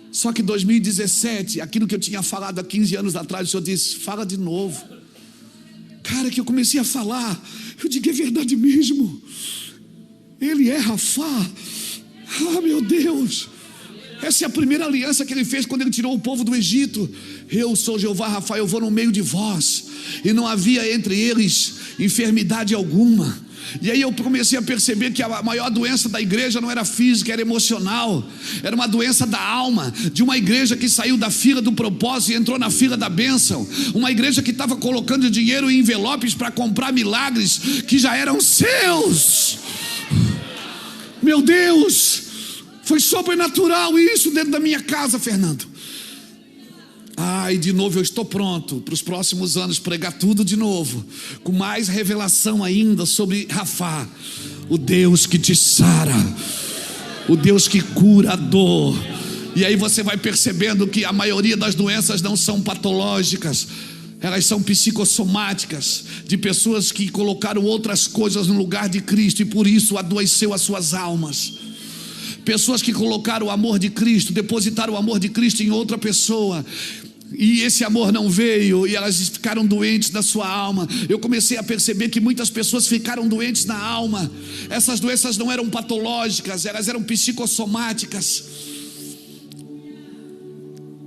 Só que em 2017, aquilo que eu tinha falado há 15 anos atrás, o Senhor disse, fala de novo. Cara, que eu comecei a falar, eu digo, é verdade mesmo. Ele é Rafá. Ah, meu Deus. Essa é a primeira aliança que Ele fez quando Ele tirou o povo do Egito. Eu sou Jeová Rafá, eu vou no meio de vós. E não havia entre eles enfermidade alguma. E aí eu comecei a perceber que a maior doença da igreja não era física, era emocional. Era uma doença da alma, de uma igreja que saiu da fila do propósito e entrou na fila da bênção. Uma igreja que estava colocando dinheiro em envelopes para comprar milagres que já eram seus. Meu Deus, foi sobrenatural isso dentro da minha casa, Fernando. E de novo eu estou pronto para os próximos anos pregar tudo de novo, com mais revelação ainda sobre Rafá, o Deus que te sara, o Deus que cura a dor. E aí você vai percebendo que a maioria das doenças não são patológicas, elas são psicossomáticas, de pessoas que colocaram outras coisas no lugar de Cristo e por isso adoeceu as suas almas. Pessoas que colocaram o amor de Cristo, depositaram o amor de Cristo em outra pessoa, e esse amor não veio, e elas ficaram doentes na sua alma. Eu comecei a perceber que muitas pessoas ficaram doentes na alma. Essas doenças não eram patológicas, elas eram psicossomáticas.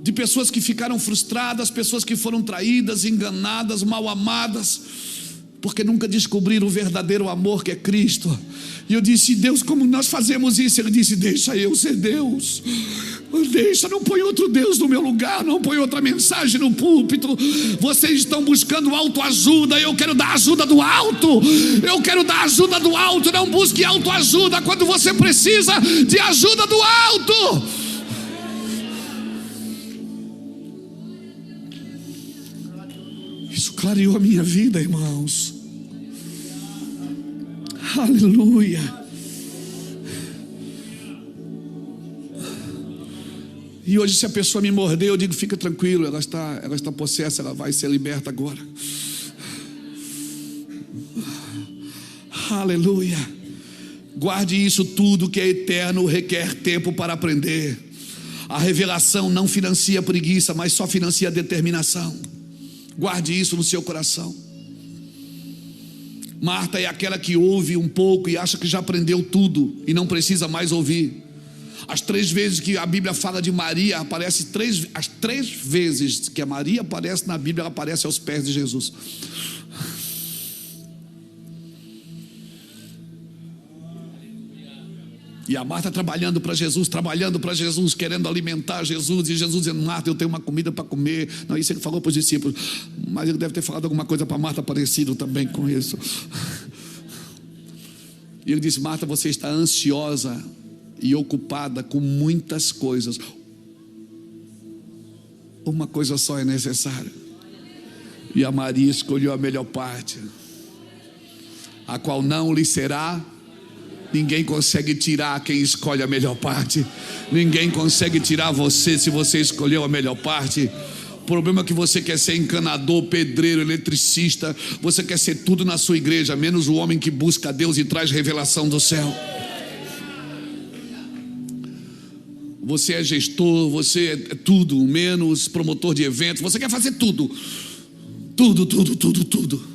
De pessoas que ficaram frustradas, pessoas que foram traídas, enganadas, mal amadas, porque nunca descobriram o verdadeiro amor que é Cristo. E eu disse, Deus, como nós fazemos isso? Ele disse, deixa eu ser Deus. Deixa, não põe outro Deus no meu lugar, não põe outra mensagem no púlpito. Vocês estão buscando autoajuda, eu quero dar ajuda do alto. Eu quero dar ajuda do alto, não busque autoajuda quando você precisa de ajuda do alto. Isso clareou a minha vida, irmãos. Aleluia. E hoje, se a pessoa me morder, eu digo, fica tranquilo, ela está possessa, ela vai ser liberta agora. Aleluia. Guarde isso, tudo que é eterno requer tempo para aprender. A revelação não financia preguiça, mas só financia determinação. Guarde isso no seu coração. Marta é aquela que ouve um pouco e acha que já aprendeu tudo e não precisa mais ouvir. As 3 vezes que a Bíblia fala de Maria, aparece as 3 vezes que a Maria aparece na Bíblia, ela aparece aos pés de Jesus. E a Marta trabalhando para Jesus, querendo alimentar Jesus. E Jesus dizendo: Marta, eu tenho uma comida para comer. Não, isso ele falou para os discípulos, mas ele deve ter falado alguma coisa para Marta parecido também com isso. E ele disse: Marta, você está ansiosa e ocupada com muitas coisas. Uma coisa só é necessária. E a Maria escolheu a melhor parte, a qual não lhe será. Ninguém consegue tirar quem escolhe a melhor parte. Ninguém consegue tirar você se você escolheu a melhor parte. O problema é que você quer ser encanador, pedreiro, eletricista. Você quer ser tudo na sua igreja, menos o homem que busca a Deus e traz revelação do céu. Você é gestor, você é tudo, menos promotor de eventos. Você quer fazer tudo. Tudo.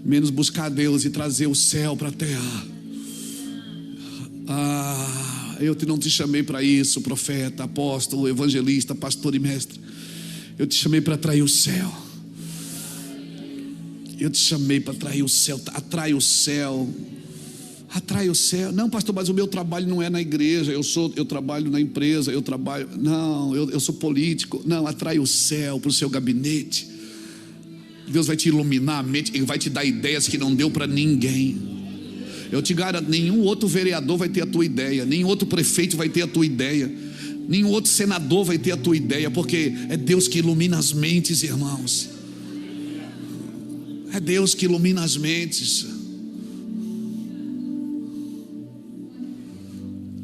Menos buscar a Deus e trazer o céu para a terra. Eu não te chamei para isso, profeta, apóstolo, evangelista, pastor e mestre. Eu te chamei para atrair o céu. Eu te chamei para atrair o céu. Atrai o céu. Atrai o céu. Não, pastor, mas o meu trabalho não é na igreja. Eu trabalho na empresa. Eu sou político. Não, atrai o céu para o seu gabinete. Deus vai te iluminar a mente. Ele vai te dar ideias que não deu para ninguém. Eu te garanto, nenhum outro vereador vai ter a tua ideia, nenhum outro prefeito vai ter a tua ideia, nenhum outro senador vai ter a tua ideia, porque é Deus que ilumina as mentes, irmãos. É Deus que ilumina as mentes.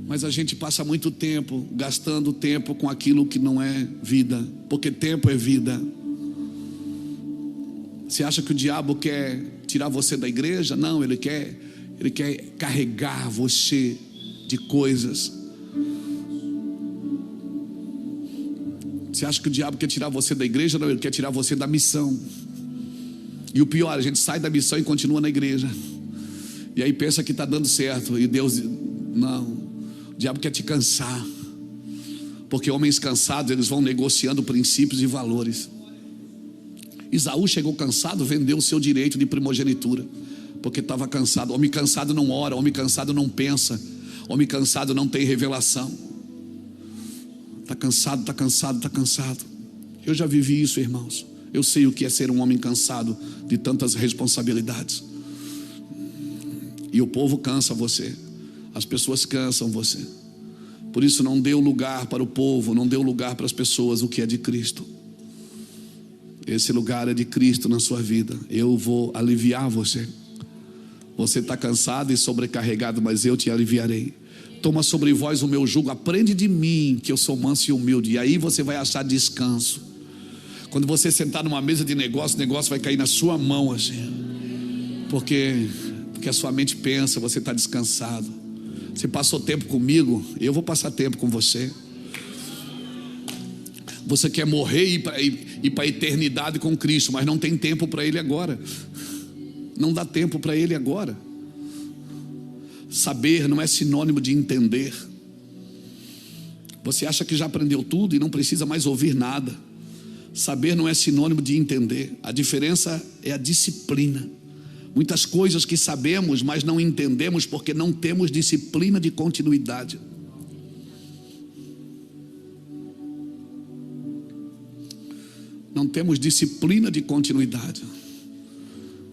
Mas a gente passa muito tempo gastando tempo com aquilo que não é vida, porque tempo é vida. Você acha que o diabo quer tirar você da igreja? Não, ele quer carregar você de coisas. Você acha que o diabo quer tirar você da igreja? Não, ele quer tirar você da missão. E o pior, a gente sai da missão e continua na igreja. E aí pensa que está dando certo. E Deus, não. O diabo quer te cansar. Porque homens cansados, eles vão negociando princípios e valores. Esaú chegou cansado, vendeu o seu direito de primogenitura, porque estava cansado. Homem cansado não ora, homem cansado não pensa, homem cansado não tem revelação. Está cansado. Eu já vivi isso, irmãos. Eu sei o que é ser um homem cansado de tantas responsabilidades. E o povo cansa você, as pessoas cansam você. Por isso não dê lugar para o povo, não dê lugar para as pessoas o que é de Cristo. Esse lugar é de Cristo na sua vida. Eu vou aliviar você. Você está cansado e sobrecarregado, mas eu te aliviarei. Toma sobre vós o meu jugo, aprende de mim, que eu sou manso e humilde. E aí você vai achar descanso. Quando você sentar numa mesa de negócio, o negócio vai cair na sua mão assim. Porque a sua mente pensa, você está descansado. Você passou tempo comigo, eu vou passar tempo com você. Você quer morrer e ir para a eternidade com Cristo, mas não tem tempo para Ele agora. Não dá tempo para Ele agora. Saber não é sinônimo de entender. Você acha que já aprendeu tudo e não precisa mais ouvir nada. Saber não é sinônimo de entender. A diferença é a disciplina. Muitas coisas que sabemos, mas não entendemos porque não temos disciplina de continuidade. Não temos disciplina de continuidade.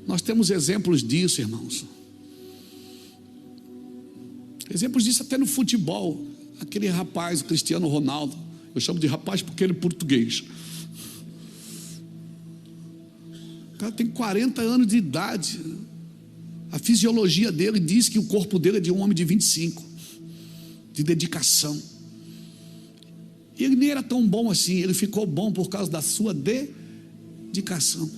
Nós temos exemplos disso, irmãos. Exemplos disso até no futebol. Aquele rapaz, o Cristiano Ronaldo. Eu chamo de rapaz porque ele é português. O cara tem 40 anos de idade. A fisiologia dele diz que o corpo dele é de um homem de 25. De dedicação. E ele nem era tão bom assim. Ele ficou bom por causa da sua dedicação.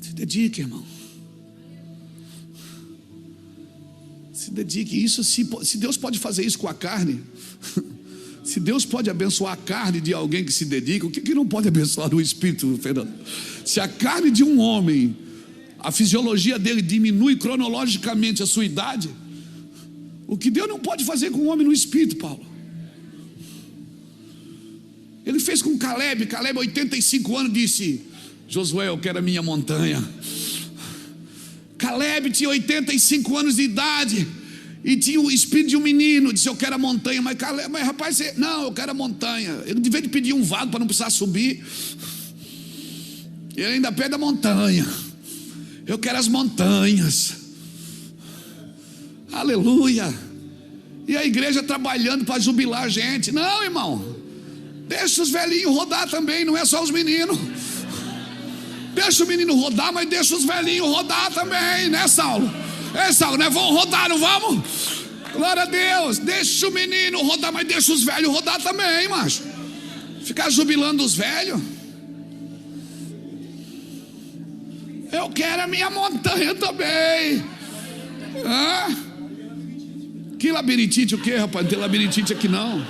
Se dedique, irmão. Se dedique. Isso, se Deus pode fazer isso com a carne, se Deus pode abençoar a carne de alguém que se dedica, o que não pode abençoar o espírito, Fernando? Se a carne de um homem, a fisiologia dele diminui cronologicamente a sua idade, o que Deus não pode fazer com o homem no espírito, Paulo? Ele fez com Caleb. Caleb, 85 anos, disse: Josué, eu quero a minha montanha. Caleb tinha 85 anos de idade e tinha o espírito de um menino. Disse, eu quero a montanha. Mas Caleb, mas rapaz, não, eu quero a montanha. Ele devia de pedir um vaso para não precisar subir. Ele ainda pede a montanha. Eu quero as montanhas. Aleluia. E a igreja trabalhando para jubilar a gente. Não, irmão, deixa os velhinhos rodar também, não é só os meninos. Deixa o menino rodar, mas deixa os velhinhos rodar também, né, Saulo? Saulo, né? Vamos rodar, não vamos? Glória a Deus. Deixa o menino rodar, mas deixa os velhos rodar também, macho. Ficar jubilando os velhos. Eu quero a minha montanha também. Que labirintite o quê, rapaz? Não tem labirintite aqui não.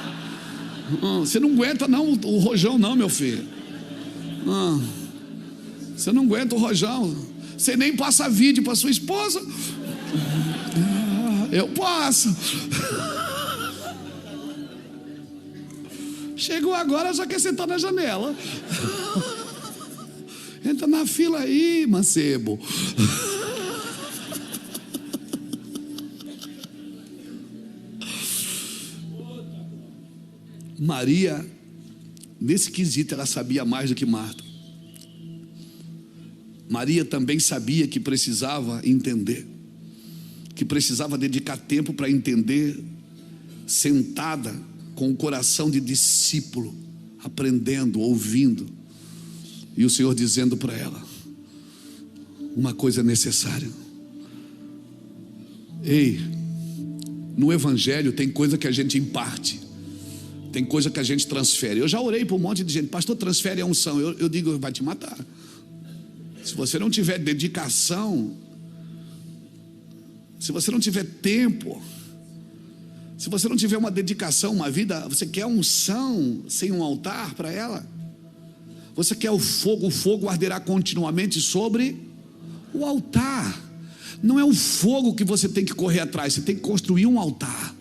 Você não aguenta não o rojão não, meu filho. Você não aguenta o rojão. Você nem passa vídeo para sua esposa. Eu passo. Chegou agora, já quer sentar na janela. Entra na fila aí, mancebo. Maria, nesse quesito, ela sabia mais do que Marta. Maria também sabia que precisava entender, que precisava dedicar tempo para entender, sentada com o coração de discípulo, aprendendo, ouvindo, e o Senhor dizendo para ela: uma coisa é necessária. Ei, no Evangelho tem coisa que a gente imparte, tem coisa que a gente transfere. Eu já orei para um monte de gente: pastor, transfere a unção. Eu digo, vai te matar. Se você não tiver dedicação, se você não tiver tempo, se você não tiver uma dedicação, uma vida, você quer unção sem um altar para ela? Você quer o fogo arderá continuamente sobre o altar. Não é o fogo que você tem que correr atrás, você tem que construir um altar.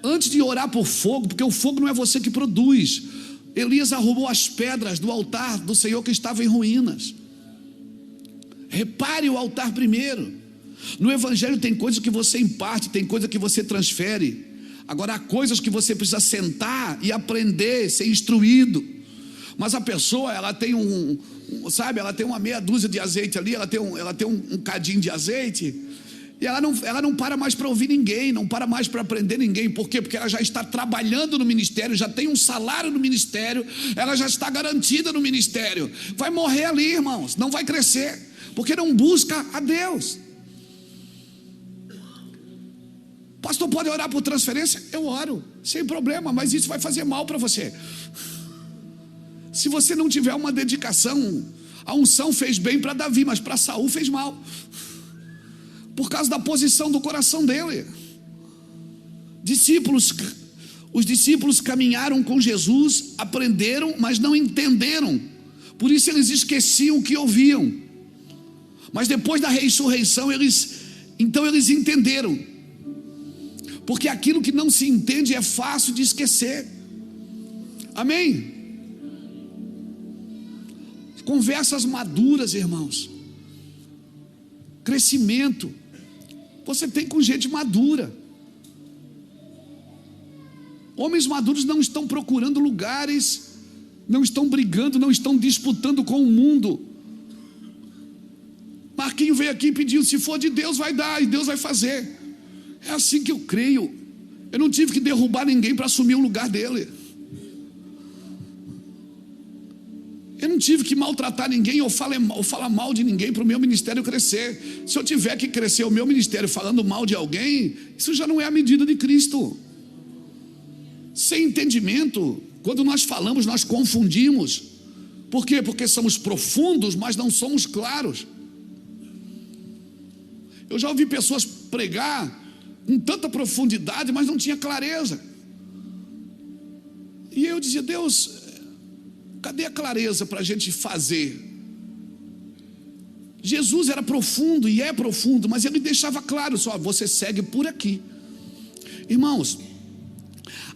Antes de orar por fogo, porque o fogo não é você que produz. Elias arrumou as pedras do altar do Senhor que estava em ruínas. Repare o altar primeiro. No Evangelho tem coisas que você imparte, tem coisas que você transfere. Agora há coisas que você precisa sentar e aprender, ser instruído. Mas a pessoa, ela tem ela tem uma meia dúzia de azeite ali, ela tem um cadinho de azeite, e ela não para mais para ouvir ninguém, não para mais para aprender ninguém. Por quê? Porque ela já está trabalhando no ministério, já tem um salário no ministério, ela já está garantida no ministério. Vai morrer ali, irmãos, não vai crescer, porque não busca a Deus. Pastor, pode orar por transferência? Eu oro, sem problema, mas isso vai fazer mal para você. Se você não tiver uma dedicação, a unção fez bem para Davi, mas para Saul fez mal, por causa da posição do coração dele. Os discípulos caminharam com Jesus, aprenderam, mas não entenderam, por isso eles esqueciam o que ouviam. Mas depois da ressurreição, eles entenderam, porque aquilo que não se entende é fácil de esquecer. Amém? Conversas maduras, irmãos, crescimento, você tem com gente madura. Homens maduros não estão procurando lugares, não estão brigando, não estão disputando com o mundo. Marquinho veio aqui e pediu: se for de Deus vai dar, e Deus vai fazer. É assim que eu creio. Eu não tive que derrubar ninguém para assumir o lugar dele. Eu não tive que maltratar ninguém ou falar mal de ninguém para o meu ministério crescer. Se eu tiver que crescer o meu ministério falando mal de alguém, isso já não é a medida de Cristo. Sem entendimento, quando nós falamos, nós confundimos. Por quê? Porque somos profundos, mas não somos claros. Eu já ouvi pessoas pregar com tanta profundidade, mas não tinha clareza. E eu dizia: Deus, cadê a clareza para a gente fazer? Jesus era profundo e é profundo, mas ele deixava claro: só você segue por aqui. Irmãos,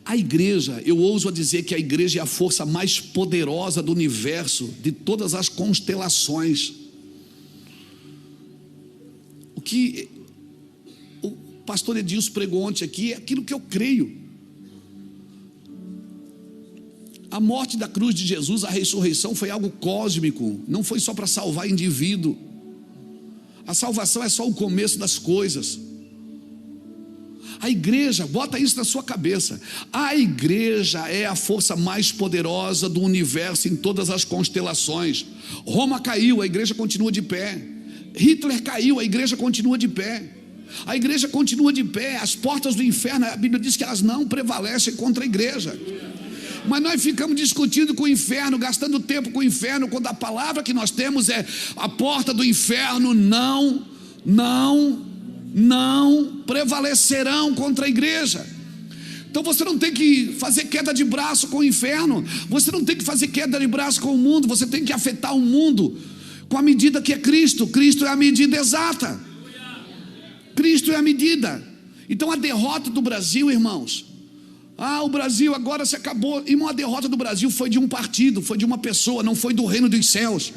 A igreja, eu ouso a dizer que a igreja é a força mais poderosa do universo, de todas as constelações. O que o pastor Edilson pregou ontem aqui é aquilo que eu creio. A morte da cruz de Jesus, a ressurreição foi algo cósmico, não foi só para salvar indivíduo. A salvação é só o começo das coisas. A igreja, bota isso na sua cabeça, a igreja é a força mais poderosa do universo em todas as constelações. Roma caiu, a igreja continua de pé. Hitler caiu, a igreja continua de pé. A igreja continua de pé. As portas do inferno, a Bíblia diz que elas não prevalecem contra a igreja. Mas nós ficamos discutindo com o inferno, gastando tempo com o inferno, quando a palavra que nós temos é: a porta do inferno não prevalecerão contra a igreja. Então você não tem que fazer queda de braço com o inferno, você não tem que fazer queda de braço com o mundo, você tem que afetar o mundo com a medida que é Cristo. Cristo é a medida exata. Cristo é a medida. Então a derrota do Brasil, irmãos, o Brasil agora se acabou. Irmão, a derrota do Brasil foi de um partido, foi de uma pessoa, não foi do reino dos céus.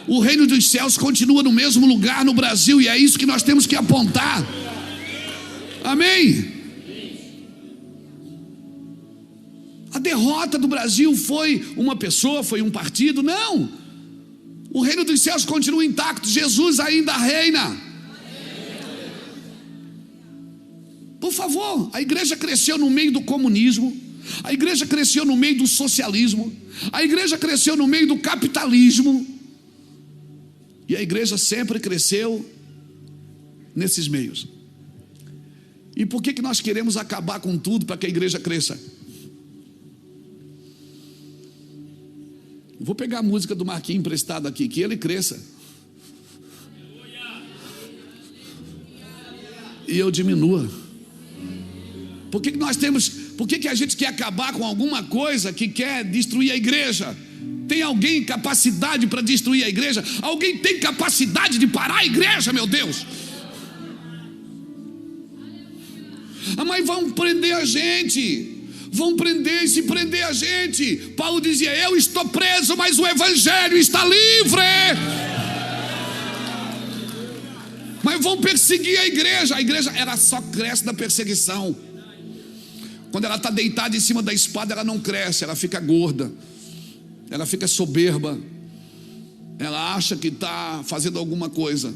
O reino dos céus continua no mesmo lugar no Brasil, e é isso que nós temos que apontar. Amém? A derrota do Brasil foi uma pessoa, foi um partido? Não. O reino dos céus continua intacto, Jesus ainda reina. Por favor, a igreja cresceu no meio do comunismo, a igreja cresceu no meio do socialismo, a igreja cresceu no meio do capitalismo, e a igreja sempre cresceu nesses meios. E por que nós queremos acabar com tudo para que a igreja cresça? Vou pegar a música do Marquinhos emprestada aqui, que ele cresça e eu diminua. Por que a gente quer acabar com alguma coisa que quer destruir a igreja? Tem alguém capacidade para destruir a igreja? Alguém tem capacidade de parar a igreja, meu Deus? Mas vão prender a gente, vão prender, e se prender a gente, Paulo dizia: eu estou preso, mas o evangelho está livre. Mas vão perseguir a igreja ela só cresce na perseguição. Quando ela está deitada em cima da espada, ela não cresce, ela fica gorda, ela fica soberba, ela acha que está fazendo alguma coisa.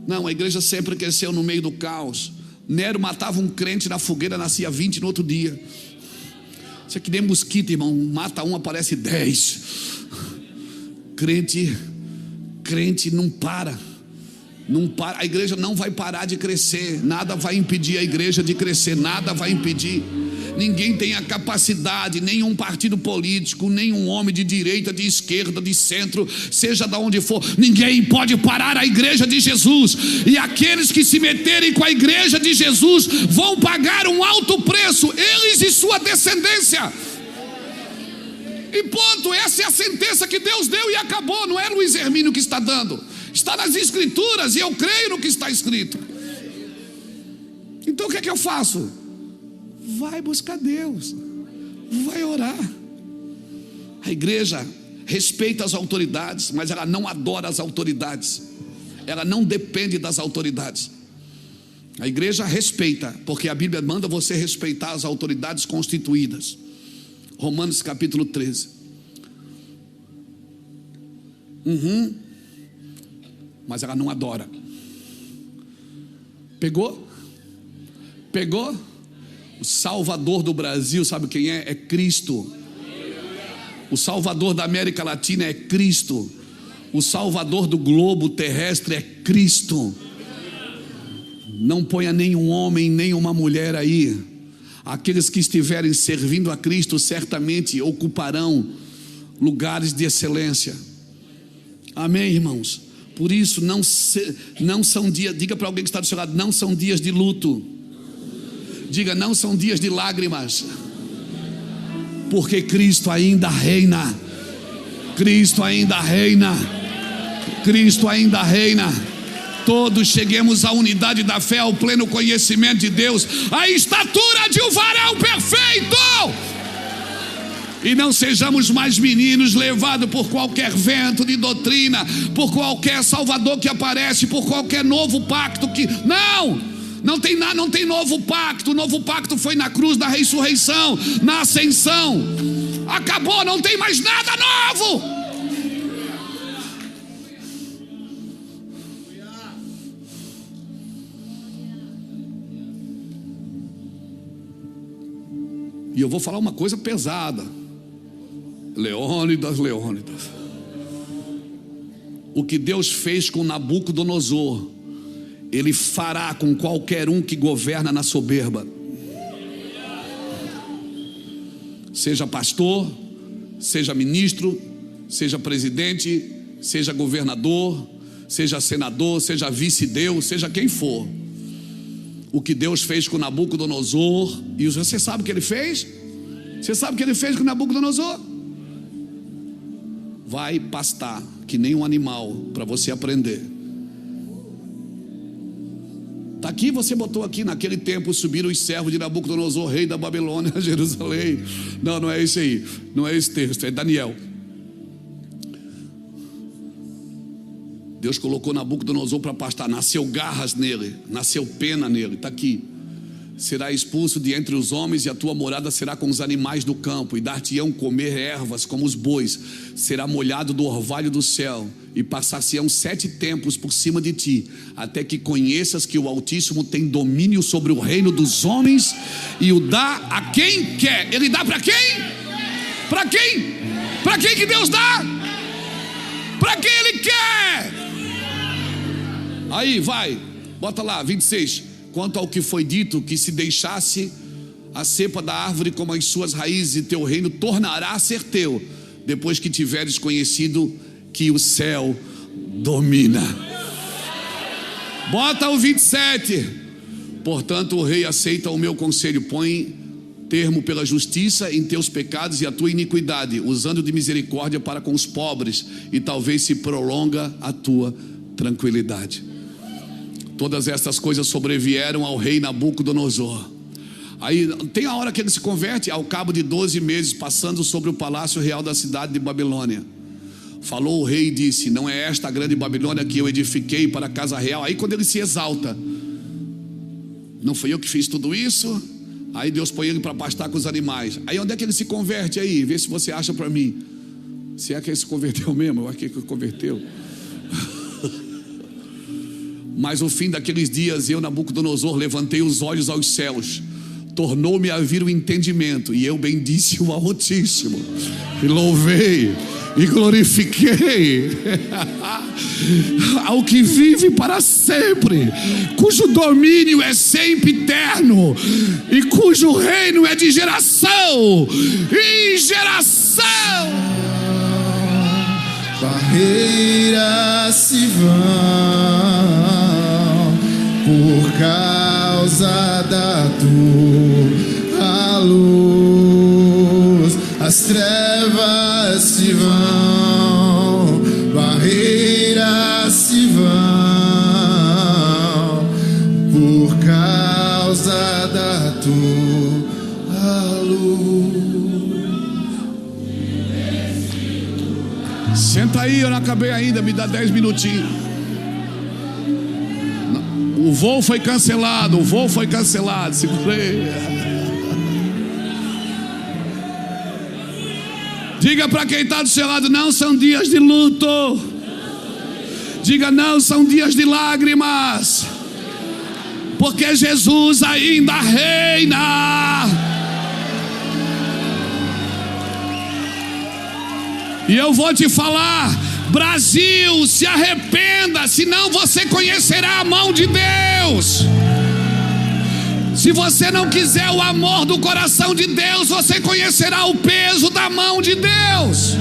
Não, a igreja sempre cresceu no meio do caos. Nero matava um crente na fogueira, nascia 20 no outro dia. Isso é que nem mosquito, irmão, mata um, aparece 10. Crente não para. A igreja não vai parar de crescer. Nada vai impedir a igreja de crescer. Nada vai impedir. Ninguém tem a capacidade, nenhum partido político, nenhum homem de direita, de esquerda, de centro, seja de onde for, ninguém pode parar a igreja de Jesus. E aqueles que se meterem com a igreja de Jesus vão pagar um alto preço, eles e sua descendência. E ponto, essa é a sentença que Deus deu e acabou. Não é Luiz Hermínio que está dando, está nas escrituras, e eu creio no que está escrito. Então o que é que eu faço? Vai buscar Deus, vai orar. A igreja respeita as autoridades, mas ela não adora as autoridades, ela não depende das autoridades. A igreja respeita, porque a Bíblia manda você respeitar as autoridades constituídas. Romanos capítulo 13. Mas ela não adora. Pegou? O Salvador do Brasil, sabe quem é? É Cristo. O Salvador da América Latina é Cristo. O Salvador do globo terrestre é Cristo. Não ponha nenhum homem, nem uma mulher aí. Aqueles que estiverem servindo a Cristo certamente ocuparão lugares de excelência. Amém, irmãos? Por isso não são dias, diga para alguém que está do seu lado, não são dias de luto. Diga, não são dias de lágrimas, porque Cristo ainda reina. Cristo ainda reina. Cristo ainda reina. todos cheguemos à unidade da fé, ao pleno conhecimento de Deus, à estatura de um varão perfeito. E não sejamos mais meninos levados por qualquer vento de doutrina, por qualquer salvador que aparece, por qualquer novo pacto que... Não tem nada, não tem novo pacto. O novo pacto foi na cruz, na ressurreição, na ascensão. Acabou, não tem mais nada novo. E eu vou falar uma coisa pesada. Leônidas. O que Deus fez com Nabucodonosor, Ele fará com qualquer um que governa na soberba. Seja pastor, seja ministro, seja presidente, seja governador, seja senador, seja vice-deus, seja quem for. O que Deus fez com Nabucodonosor, e você sabe o que Ele fez? Você sabe o que Ele fez com Nabucodonosor? Vai pastar que nem um animal, para você aprender. Está aqui, você botou aqui: naquele tempo subiram os servos de Nabucodonosor, rei da Babilônia, a Jerusalém. Não é esse aí, não é esse texto, é Daniel. Deus colocou Nabucodonosor para pastar, nasceu garras nele, nasceu pena nele, está aqui. Será expulso de entre os homens, e a tua morada será com os animais do campo, e dar-te-ão comer ervas como os bois. Será molhado do orvalho do céu, e passar-se-ão 7 tempos por cima de ti, até que conheças que o Altíssimo tem domínio sobre o reino dos homens, e o dá a quem quer. Ele dá para quem? Para quem? Para quem que Deus dá? Para quem Ele quer? Aí vai, bota lá, 26. Quanto ao que foi dito, que se deixasse a cepa da árvore como as suas raízes, e teu reino tornará a ser teu, depois que tiveres conhecido que o céu domina. Bota o 27. Portanto o rei aceita o meu conselho, põe termo pela justiça em teus pecados e a tua iniquidade, usando de misericórdia para com os pobres, e talvez se prolonga a tua tranquilidade. Todas estas coisas sobrevieram ao rei Nabucodonosor. Aí tem a hora que ele se converte, ao cabo de 12 meses, passando sobre o palácio real da cidade de Babilônia. Falou o rei e disse: não é esta a grande Babilônia que eu edifiquei para a casa real? Aí quando ele se exalta: não fui eu que fiz tudo isso? Aí Deus põe ele para pastar com os animais. Aí onde é que ele se converte aí? Vê se você acha para mim. Se é que ele se converteu mesmo, eu acho que ele converteu. Mas no fim daqueles dias, eu, Nabucodonosor, levantei os olhos aos céus, tornou-me a vir o entendimento, e eu bendisse o Altíssimo, e louvei, e glorifiquei ao que vive para sempre, cujo domínio é sempre eterno, e cujo reino é de geração em geração. Barreiras se vão por causa da tua luz, as trevas se vão, barreiras se vão por causa da tua luz. Senta aí, eu não acabei ainda, me dá 10 minutinhos. O voo foi cancelado, segurei. Diga para quem está do seu lado: não são dias de luto. Diga: não são dias de lágrimas, porque Jesus ainda reina. E eu vou te falar: Brasil, se arrependa, senão você conhecerá a mão de Deus. Se você não quiser o amor do coração de Deus, você conhecerá o peso da mão de Deus.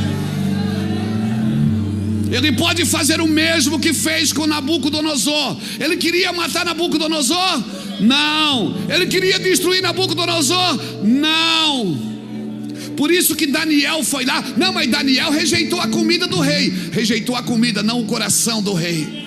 Ele pode fazer o mesmo que fez com Nabucodonosor. Ele queria matar Nabucodonosor? Não. Ele queria destruir Nabucodonosor? Não. Por isso que Daniel foi lá. Não, mas Daniel rejeitou a comida do rei. Rejeitou a comida, não o coração do rei.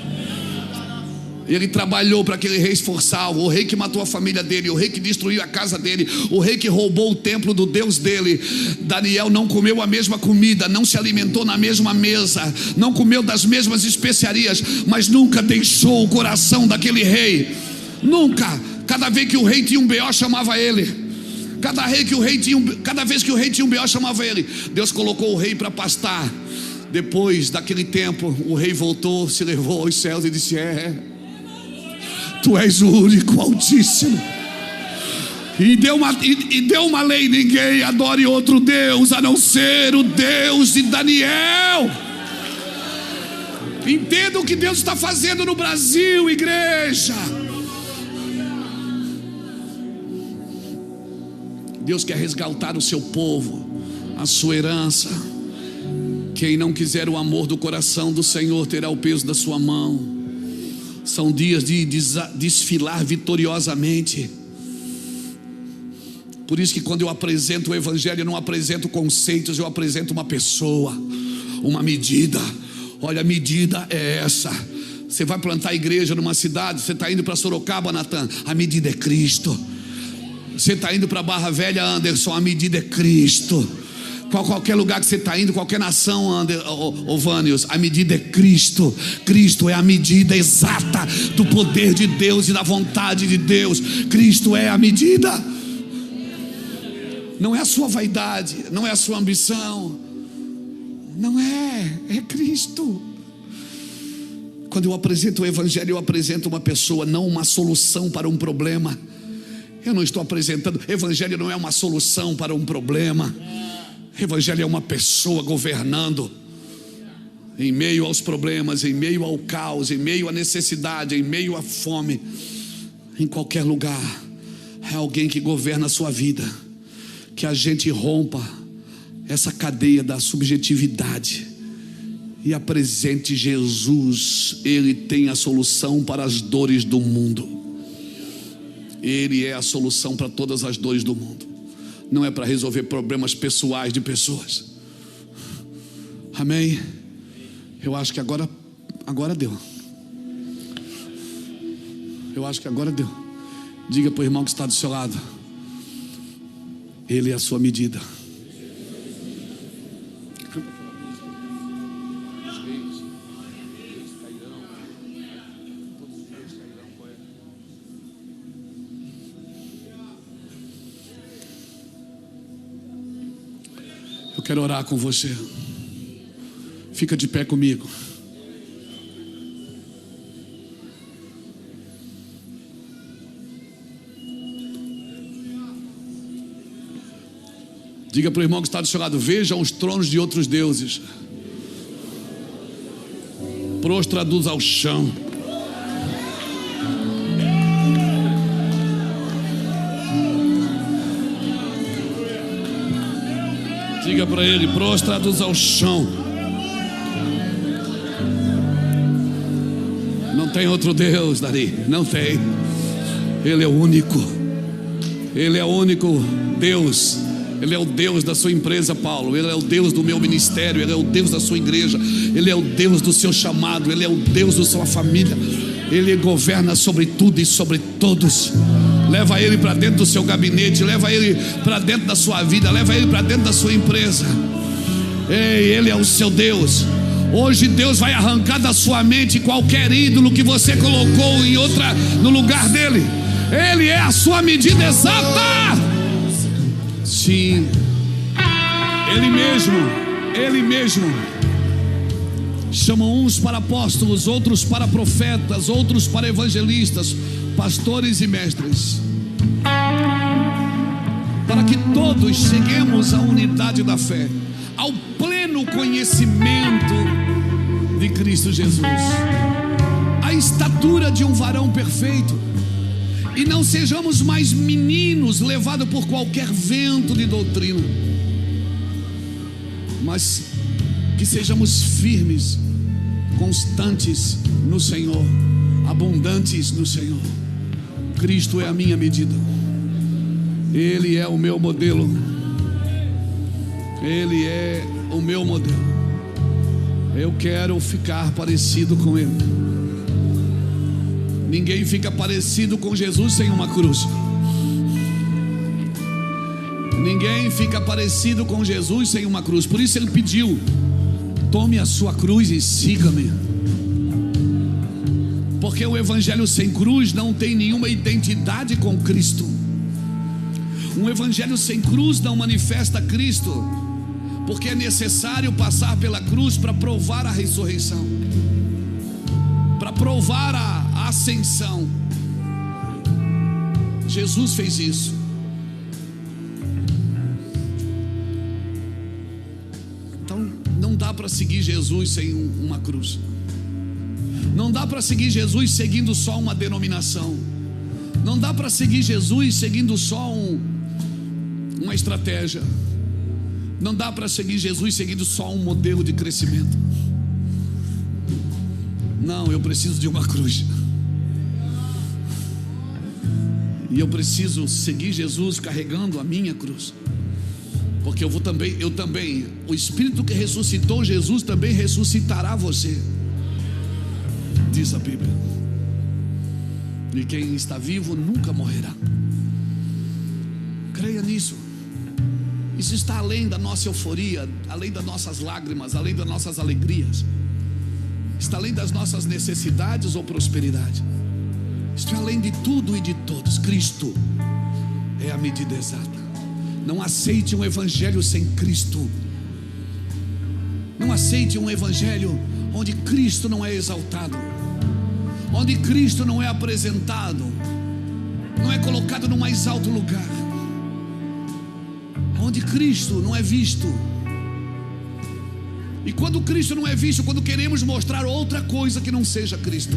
Ele trabalhou para aquele rei esforçado, o rei que matou a família dele, o rei que destruiu a casa dele, o rei que roubou o templo do Deus dele. Daniel não comeu a mesma comida, não se alimentou na mesma mesa, não comeu das mesmas especiarias, mas nunca deixou o coração daquele rei. Nunca. Cada vez que o rei tinha um B.O. chamava ele. Cada vez que o rei tinha um B.O. chamava ele. Deus colocou o rei para pastar. Depois daquele tempo, o rei voltou, se levou aos céus e disse: Tu és o único Altíssimo. E deu uma lei: ninguém adore outro Deus a não ser o Deus de Daniel. Entenda o que Deus está fazendo no Brasil, igreja. Deus quer resgatar o seu povo, a sua herança. Quem não quiser o amor do coração do Senhor terá o peso da sua mão. São dias de desfilar vitoriosamente. Por isso que quando eu apresento o Evangelho, eu não apresento conceitos, eu apresento uma pessoa, uma medida. Olha, a medida é essa. Você vai plantar igreja numa cidade, você está indo para Sorocaba, Natan, a medida é Cristo. Você está indo para Barra Velha, Anderson, a medida é Cristo. Qualquer lugar que você está indo, qualquer nação, Vânios, a medida é Cristo. Cristo é a medida exata do poder de Deus e da vontade de Deus. Cristo é a medida. Não é a sua vaidade, não é a sua ambição. Não é, é Cristo. Quando eu apresento o Evangelho, eu apresento uma pessoa, não uma solução para um problema. Eu não estou apresentando, Evangelho não é uma solução para um problema. Evangelho é uma pessoa governando em meio aos problemas, em meio ao caos, em meio à necessidade, em meio à fome. Em qualquer lugar, é alguém que governa a sua vida. Que a gente rompa essa cadeia da subjetividade e apresente Jesus. Ele tem a solução para as dores do mundo. Ele é a solução para todas as dores do mundo. Não é para resolver problemas pessoais de pessoas. Amém? Eu acho que agora deu. Eu acho que agora deu. Diga para o irmão que está do seu lado: Ele é a sua medida. Eu quero orar com você. Fica de pé comigo. Diga para o irmão que está do seu lado: vejam os tronos de outros deuses, prostrados ao chão. Diga para ele: prostrados ao chão. Não tem outro Deus, Dari, não tem. Ele é o único. Ele é o único Deus. Ele é o Deus da sua empresa, Paulo. Ele é o Deus do meu ministério. Ele é o Deus da sua igreja. Ele é o Deus do seu chamado. Ele é o Deus da sua família. Ele governa sobre tudo e sobre todos. Leva ele para dentro do seu gabinete. Leva ele para dentro da sua vida. Leva ele para dentro da sua empresa. Ei, ele é o seu Deus. Hoje Deus vai arrancar da sua mente qualquer ídolo que você colocou no lugar dele. Ele é a sua medida exata. Sim, Ele mesmo chama uns para apóstolos, outros para profetas, outros para evangelistas, pastores e mestres, para que todos cheguemos à unidade da fé, ao pleno conhecimento de Cristo Jesus, à estatura de um varão perfeito. E não sejamos mais meninos levados por qualquer vento de doutrina, mas que sejamos firmes, constantes no Senhor, abundantes no Senhor. Cristo é a minha medida. Ele é o meu modelo. Ele é o meu modelo. Eu quero ficar parecido com Ele. Ninguém fica parecido com Jesus sem uma cruz. Ninguém fica parecido com Jesus sem uma cruz. Por isso ele pediu: tome a sua cruz e siga-me. Porque o evangelho sem cruz não tem nenhuma identidade com Cristo. Um evangelho sem cruz não manifesta Cristo, porque é necessário passar pela cruz para provar a ressurreição, para provar a ascensão. Jesus fez isso. Então não dá para seguir Jesus sem uma cruz. Não dá para seguir Jesus seguindo só uma denominação. Não dá para seguir Jesus seguindo só uma estratégia. Não dá para seguir Jesus seguindo só um modelo de crescimento. Não, eu preciso de uma cruz. E eu preciso seguir Jesus carregando a minha cruz. Porque eu também, o Espírito que ressuscitou Jesus também ressuscitará você, diz a Bíblia. E quem está vivo nunca morrerá. Creia nisso. Isso está além da nossa euforia, além das nossas lágrimas, além das nossas alegrias. Está além das nossas necessidades ou prosperidade. Isto é além de tudo e de todos. Cristo é a medida exata. Não aceite um evangelho sem Cristo. Não aceite um evangelho onde Cristo não é exaltado, onde Cristo não é apresentado, não é colocado no mais alto lugar, onde Cristo não é visto. E quando Cristo não é visto, quando queremos mostrar outra coisa que não seja Cristo,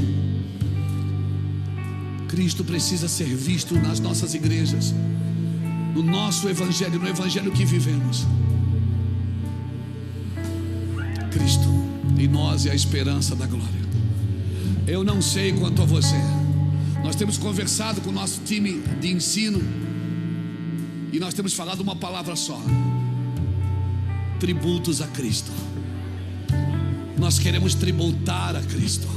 Cristo precisa ser visto nas nossas igrejas, no nosso evangelho, no evangelho que vivemos. Cristo em nós é a esperança da glória. Eu não sei quanto a você. Nós temos conversado com o nosso time de ensino e nós temos falado uma palavra só: tributos a Cristo. Nós queremos tributar a Cristo.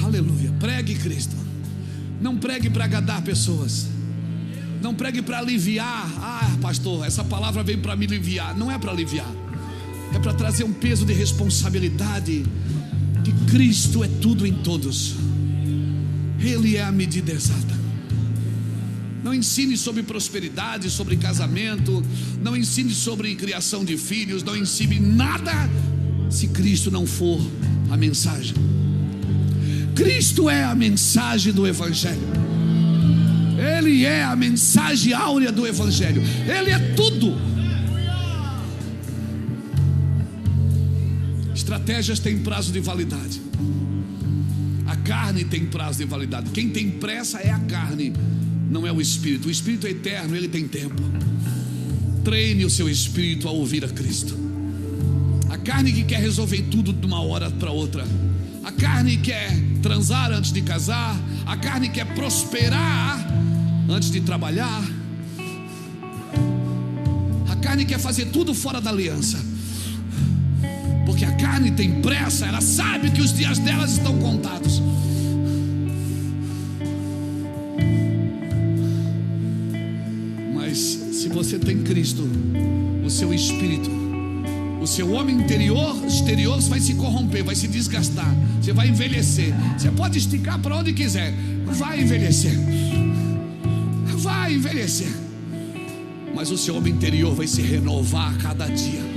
Aleluia. Pregue Cristo. Não pregue para agradar pessoas. Não pregue para aliviar. Ah, pastor, essa palavra veio para me aliviar. Não é para aliviar. É para trazer um peso de responsabilidade. Que Cristo é tudo em todos. Ele é a medida exata. Não ensine sobre prosperidade, sobre casamento. Não ensine sobre criação de filhos. Não ensine nada se Cristo não for a mensagem. Cristo é a mensagem do evangelho. Ele é a mensagem áurea do evangelho. Ele é tudo. Estratégias têm prazo de validade. A carne tem prazo de validade. Quem tem pressa é a carne, não é o Espírito. O Espírito é eterno, ele tem tempo. Treine o seu espírito a ouvir a Cristo. A carne que quer resolver tudo de uma hora para outra. A carne quer transar antes de casar. A carne quer prosperar antes de trabalhar. A carne quer fazer tudo fora da aliança. Porque a carne tem pressa, ela sabe que os dias delas estão contados. Mas se você tem Cristo, o seu espírito, o seu homem exterior vai se corromper, vai se desgastar. Você vai envelhecer. Você pode esticar para onde quiser, vai envelhecer. Vai envelhecer. Mas o seu homem interior vai se renovar a cada dia.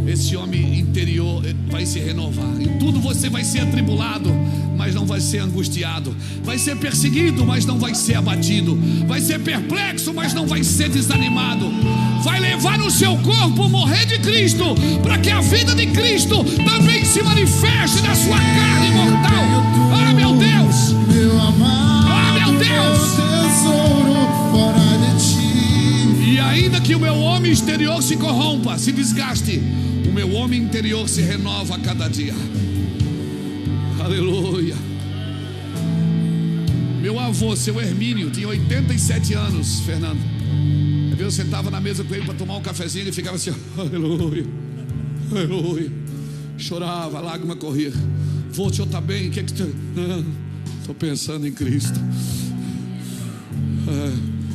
Esse homem interior vai se renovar. Em tudo você vai ser atribulado, mas não vai ser angustiado. Vai ser perseguido, mas não vai ser abatido. Vai ser perplexo, mas não vai ser desanimado. Vai levar no seu corpo o morrer de Cristo, para que a vida de Cristo também se manifeste na sua carne mortal. Ah, meu Deus! Meu amado, ah, meu Deus! Tesouro fora de ti. E ainda que o meu homem exterior se corrompa, se desgaste, o meu homem interior se renova a cada dia. Aleluia. Meu avô, seu Hermínio, tinha 87 anos, Fernando. Eu sentava na mesa com ele para tomar um cafezinho. Ele ficava assim, aleluia, aleluia. Chorava, a lágrima corria. Vô, o senhor está bem? O que é que tu... Não, estou pensando em Cristo.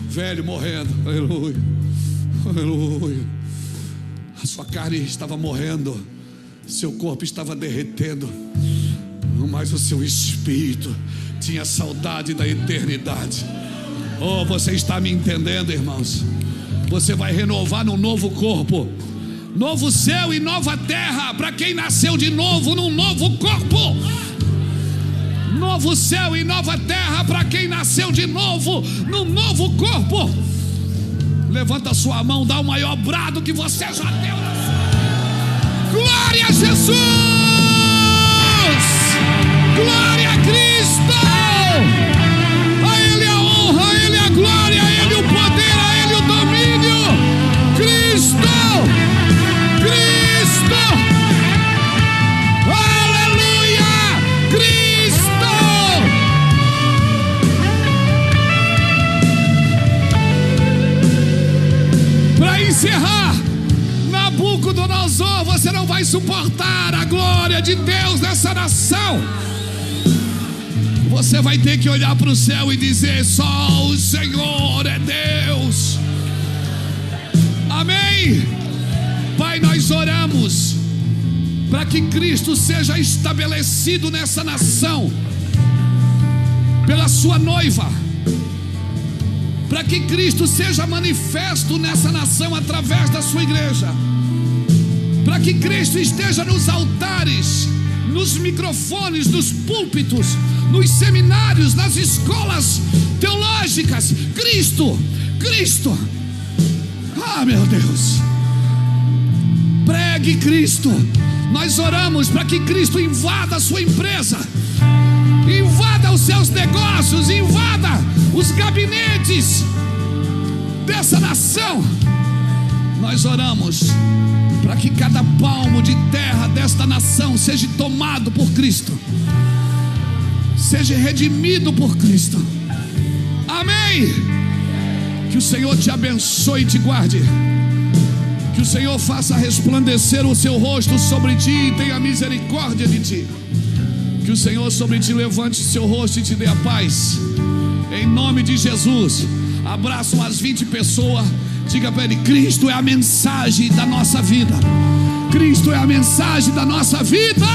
Velho morrendo, aleluia, aleluia. A sua carne estava morrendo, seu corpo estava derretendo, mas o seu espírito tinha saudade da eternidade. Oh, você está me entendendo, irmãos? Você vai renovar num novo corpo, novo céu e nova terra, para quem nasceu de novo num novo corpo. Novo céu e nova terra para quem nasceu de novo num novo corpo. Levanta a sua mão, dá o maior brado que você já deu. Glória a Jesus! Glória a Cristo! A Ele a honra, a Ele a glória, a Ele o poder, a Ele o domínio. Cristo! Cristo! Aleluia! Cristo! Para encerrar, Nabucodonosor, você não vai suportar a glória de Deus nessa nação. Você vai ter que olhar para o céu e dizer: só o Senhor é Deus. Amém. Pai, nós oramos para que Cristo seja estabelecido nessa nação pela sua noiva, para que Cristo seja manifesto nessa nação através da sua igreja, para que Cristo esteja nos altares, nos microfones, nos púlpitos, nos seminários, nas escolas teológicas. Cristo, Cristo. Ah, meu Deus. Pregue Cristo. Nós oramos para que Cristo invada a sua empresa, invada os seus negócios, invada os gabinetes dessa nação. Nós oramos para que cada palmo de terra desta nação seja tomado por Cristo, seja redimido por Cristo. Amém. Que o Senhor te abençoe e te guarde. Que o Senhor faça resplandecer o seu rosto sobre ti e tenha misericórdia de ti. Que o Senhor sobre ti levante o seu rosto e te dê a paz. Em nome de Jesus. Abraça umas 20 pessoas. Diga para ele: Cristo é a mensagem da nossa vida. Cristo é a mensagem da nossa vida.